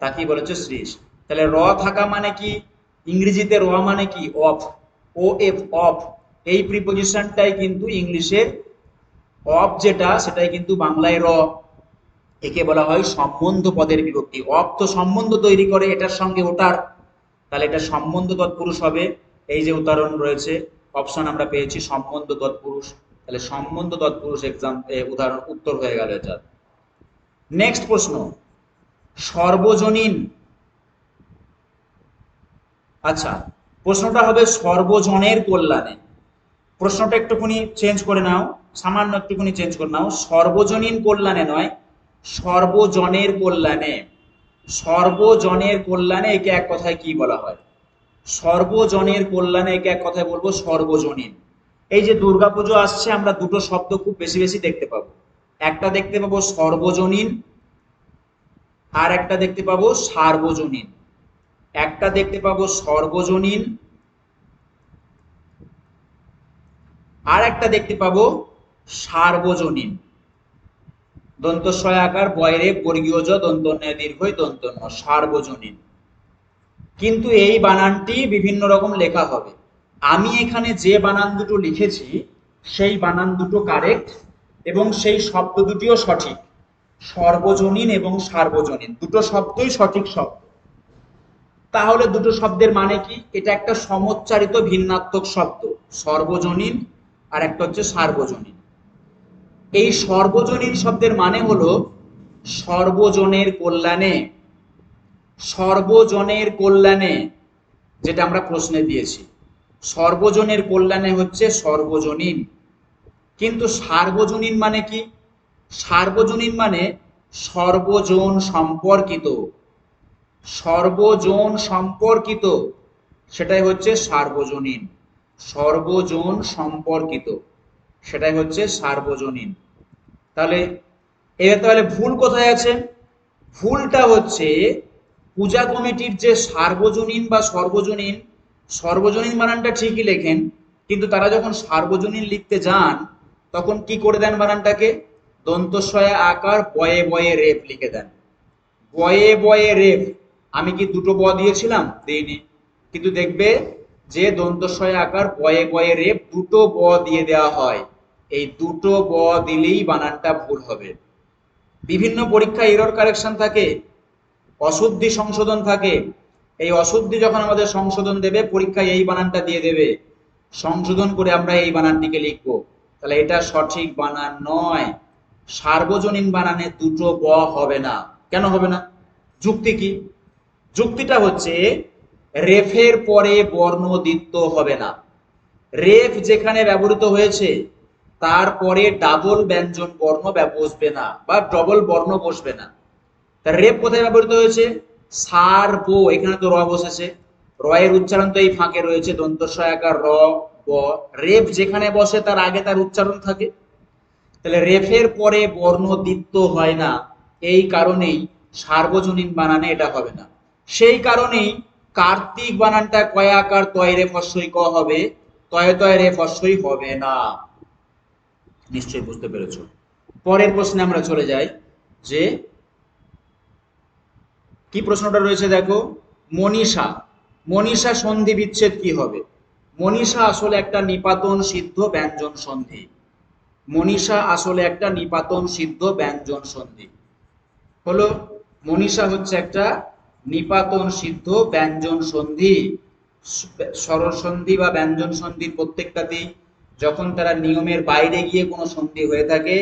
তাকেই বলা হচ্ছে শ্রীশ। তাহলে র থাকা মানে কি, ইংরেজিতে র মানে কি অফ, ও এফ, অফ। এই প্রিপোজিশনটাই কিন্তু ইংলিশের অফ, যেটা সেটাই কিন্তু বাংলায় র। একে বলা হয় সম্বন্ধ পদের বিভক্তি। অফ তো সম্বন্ধ তৈরি করে এটার সঙ্গে ওটার, তাহলে এটা সম্বন্ধ তৎপুরুষ হবে। এই যে উদাহরণ রয়েছে, অপশন আমরা পেয়েছি সম্বন্ধ তৎপুরুষ, তাহলে সম্বন্ধ তৎপুরুষ এক্সাম উদাহরণ উত্তর হয়ে গেল এটা। নেক্সট প্রশ্ন, সর্বজনীন। আচ্ছা, প্রশ্নটা হবে সর্বজনের কল্যাণে। প্রশ্নটা একটুখানি চেঞ্জ করে নাও, সামান্য একটুখানি চেঞ্জ করে নাও, সর্বজনীন কল্যাণে নয়, সর্বজনের কল্যাণে। সর্বজনের কল্যাণে একে এক কথায় কি বলা হয়? সর্বজনের কল্যাণে একে এক কথায় বলবো সর্বজনীন। এই যে দুর্গাপুজো আসছে, আমরা দুটো শব্দ খুব বেশি বেশি দেখতে পাবো। একটা দেখতে পাবো সর্বজনীন, আর একটা দেখতে পাবো সার্বজনীন। একটা দেখতে পাবো সর্বজনীন, আর একটা দেখতে পাবো সার্বজনীন। দন্তস্বয় আকার বয়রে বর্গীয় জ দন্ত দীর্ঘই দন্ত ন, সার্বজনীন। কিন্তু এই বানানটি বিভিন্ন রকম লেখা হবে। আমি এখানে যে বানান দুটো লিখেছি সেই বানান দুটো কারেক্ট এবং সেই শব্দ দুটিও সঠিক। সর্বজনীন এবং সার্বজনীন দুটো শব্দই সঠিক শব্দ। তাহলে দুটো শব্দের মানে কি? এটা একটা সমোচ্চারিত ভিন্নাত্মক শব্দ, সর্বজনীন, আর একটা হচ্ছে সার্বজনীন। এই সর্বজনীন শব্দের মানে হলো সর্বজনের কল্যাণে। সর্বজনের কল্যাণে, যেটা আমরা প্রশ্নে দিয়েছি, সর্বজনের কল্যাণে হচ্ছে সর্বজনীন। কিন্তু সার্বজনীন মানে কি? সার্বজনীন মানে সর্বজন সম্পর্কিত, সর্বজন সম্পর্কিত, সেটাই হচ্ছে সার্বজনীন। সর্বজন সম্পর্কিত, সেটাই হচ্ছে সার্বজনীন। তাহলে এবার তাহলে ভুল কোথায় আছে? ভুলটা হচ্ছে পূজা কমিটির যে সার্বজনীন বা সর্বজনীন, সর্বজনীন বানানটা ঠিকই লেখেন, কিন্তু তারা যখন সার্বজনীন লিখতে যান তখন কি করে দেন বানানটাকে, দন্তস্বয় আকার বয়ে বয়ে রেপ লিখে দেন। বয়ে বয়ে রেপ, আমি কি দুটো ব দিয়েছিলাম? দেইনি। কিন্তু দেখবে যে দন্তস্বয় আকার বয়ে বয়ে রেপ দুটো ব দিয়ে দেওয়া হয়, এই দুটো ব দিলেই বানানটা ভুল হবে। বিভিন্ন পরীক্ষায় এরর কারেকশন থাকে, অশুদ্ধি সংশোধন থাকে। এই অশুদ্ধি যখন আমাদের সংশোধন দেবে, পরীক্ষায় এই বানানটা দিয়ে দেবে, সংশোধন করে আমরা এই বানানটিকে লিখবো। তাহলে এটা সঠিক বানান নয়। সার্বজনীন বানানে দুটো ব হবে না। কেন হবে না? যুক্তি কি? যুক্তিটা হচ্ছে রেফের পরে বর্ণ দ্বিত্ব হবে না। রেফ যেখানে ব্যবহৃত হয়েছে তারপরে ডাবল ব্যঞ্জন বর্ণ বসবে না বা ডবল বর্ণ বসবে না। তা রেফ কোথায় ব্যবহৃত হয়েছে? সার বো, এখানে তো র বসেছে, র এর উচ্চারণ তো এই ফাঁকে রয়েছে, দন্ত সহায়কার র ব। রেফ যেখানে বসে তার আগে তার উচ্চারণ থাকে, তাহলে রেফের পরে বর্ণ দ্বিত্ব হয় না, এই কারণেই সার্বজনীন বানানে এটা হবে না। সেই কারণেই কার্তিক বানানটা কয়াকার তয় রে ফস্বই ক হবে, তয় তয় রে ফস্বই হবে না। নিশ্চয়ই বুঝতে পেরেছো। পরের প্রশ্নে আমরা চলে যাই, যে কি প্রশ্নটা রয়েছে দেখো, মনীষা, মনীষা সন্ধি বিচ্ছেদ কি হবে? মনীষা আসলে একটা নিপাতন সিদ্ধ ব্যঞ্জন সন্ধি। মনীষা আসলে একটা নিপাতন সিদ্ধ ব্যঞ্জন সন্ধি হলো। মনীষা হচ্ছে একটা নিপাতন সিদ্ধ ব্যঞ্জন সন্ধি। স্বরসন্ধি বা ব্যঞ্জন সন্ধির প্রত্যেকটাতেই যখন তারা নিয়মের বাইরে গিয়ে কোনো সন্ধি হয়ে থাকে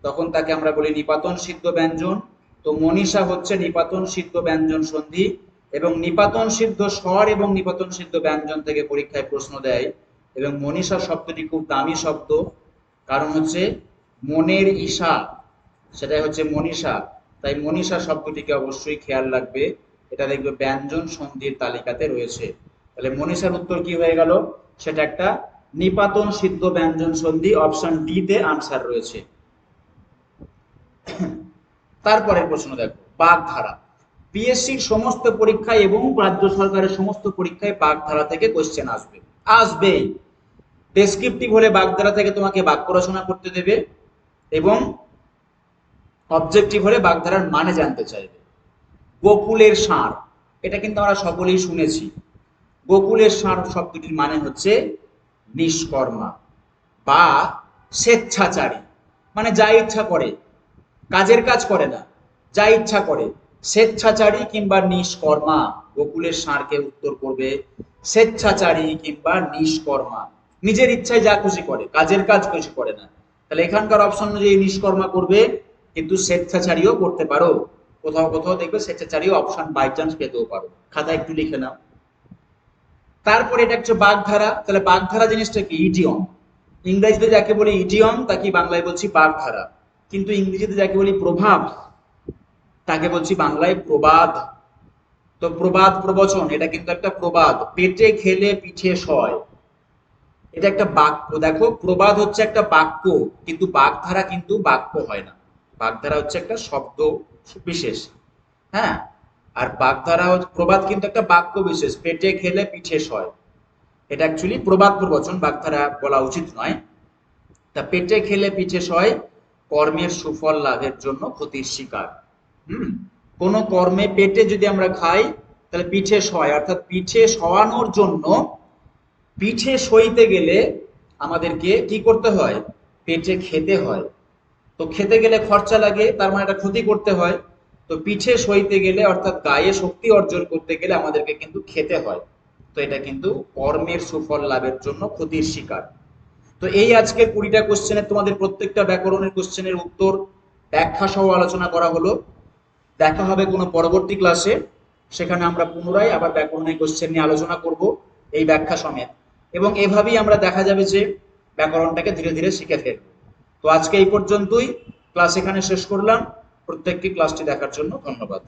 তখন তাকে আমরা বলি নিপাতন সিদ্ধ ব্যঞ্জন। তো মনীষা হচ্ছে নিপাতন সিদ্ধ ব্যঞ্জন সন্ধি, এবং নিপাতন সিদ্ধ স্বর এবং নিপাতন সিদ্ধ ব্যঞ্জন থেকে পরীক্ষায় প্রশ্ন দেয়। এবং মনীষা শব্দটি খুব দামি শব্দ, কারণ হচ্ছে মনের ঈশা, সেটাই হচ্ছে মনীষা। তাই মনীষা শব্দটিকে অবশ্যই খেয়াল রাখবে, এটা দেখবে ব্যঞ্জন সন্ধির তালিকাতে রয়েছে। তাহলে মনীষার উত্তর কি হয়ে গেল? সেটা একটা নিপাতন সিদ্ধ ব্যঞ্জন সন্ধি, অপশন ডি তে আনসার রয়েছে। তারপরের প্রশ্ন দেখো, বাগধারা। পিএসসির সমস্ত পরীক্ষায় এবং রাজ্য সরকারের সমস্ত পরীক্ষায় বাগধারা থেকে কোশ্চেন আসবে, আসবেই। ডেসক্রিপটিভ হলে বাগধারা থেকে তোমাকে বাক্য রচনা করতে দেবে, এবং অবজেক্টিভ হলে বাগধারার মানে জানতে চাইবে। গোকুলের ষাঁড়, এটা কিন্তু আমরা সকলেই শুনেছি। গোকুলের ষাঁড় শব্দটির মানে হচ্ছে নিষ্কর্মা বা স্বেচ্ছাচারী, মানে যা ইচ্ছা করে, কাজের কাজ করে না, যা ইচ্ছা করে, স্বেচ্ছাচারী কিংবা নিষ্কর্মা। গোকুলের ষাঁড়কে উত্তর করবে স্বেচ্ছাচারী কিংবা নিষ্কর্মা, নিজের ইচ্ছায় যা খুশি করে, কাজের কাজ খুশি করে না। তাহলে এখানকার অপশন অনুযায়ী নিষ্কর্মা করবে, কিন্তু স্বেচ্ছাচারীও করতে পারো। কোথাও কোথাও দেখবে স্বেচ্ছাচারীও অপশন বাই চান্স পেতেও পারো, খাতা একটু লিখে নাও। তারপরে এটা হচ্ছে বাগধারা। তাহলে বাগধারা জিনিসটা কি? ইডিয়ম। ইংরেজিতে যাকে বলি ইডিয়ম তাকে বাংলায় বলছি বাগধারা, কিন্তু ইংরেজিতে যাকে বলি প্রভাব তাকে বলছি বাংলায় প্রবাদ। তো প্রবাদ প্রবচন, এটা কিন্তু একটা প্রবাদ। পেটে খেলে পিঠে সয়, এটা একটা বাক্য। দেখো, প্রবাদ হচ্ছে একটা বাক্য, কিন্তু বাগধারা কিন্তু বাক্য হয় না। বাগধারা হচ্ছে একটা শব্দ বিশেষ, হ্যাঁ। আর বাগধারা প্রবাদ কিন্তু একটা বাক্য বিশেষ, পেটে খেলে পিঠে সয়, এটা অ্যাকচুয়ালি প্রবাদ প্রবচন, বাগধারা বলা উচিত নয়। তা পেটে খেলে পিঠে সয়, কর্মের সুফল লাভের জন্য ক্ষতির শিকার। কোন কর্মে পেটে যদি আমরা খাই তাহলে পিঠে সয়, অর্থাৎ পিঠে সওয়ানোর জন্য, পিঠে সইতে গেলে আমাদেরকে কি করতে হয়? পেটে খেতে হয়। তো খেতে গেলে খরচা লাগে, তার মানে একটা ক্ষতি করতে হয়। তো পিঠে সইতে গেলে অর্থাৎ গায়ে শক্তি অর্জন করতে গেলে আমাদেরকে কিন্তু খেতে হয়। তো এটা কিন্তু কর্মের সুফল লাভের জন্য ক্ষতির শিকার। তো এই আজকে 20টা কোশ্চেনের তোমাদের প্রত্যেকটা ব্যাকরণের কোশ্চেনের উত্তর ব্যাখ্যা সহ আলোচনা করা হলো। দেখা হবে কোনো পরবর্তী ক্লাসে, সেখানে আমরা পুনরায় আবার ব্যাকরণের কোশ্চেন নিয়ে আলোচনা করব এই ব্যাখ্যা সমেত, এবং এভাবেই আমরা দেখা যাবে যে ব্যাকরণটাকে ধীরে ধীরে শিখে ফেলব। তো আজকে এই পর্যন্তই, ক্লাস এখানে শেষ করলাম। প্রত্যেকটি ক্লাসটি দেখার জন্য ধন্যবাদ।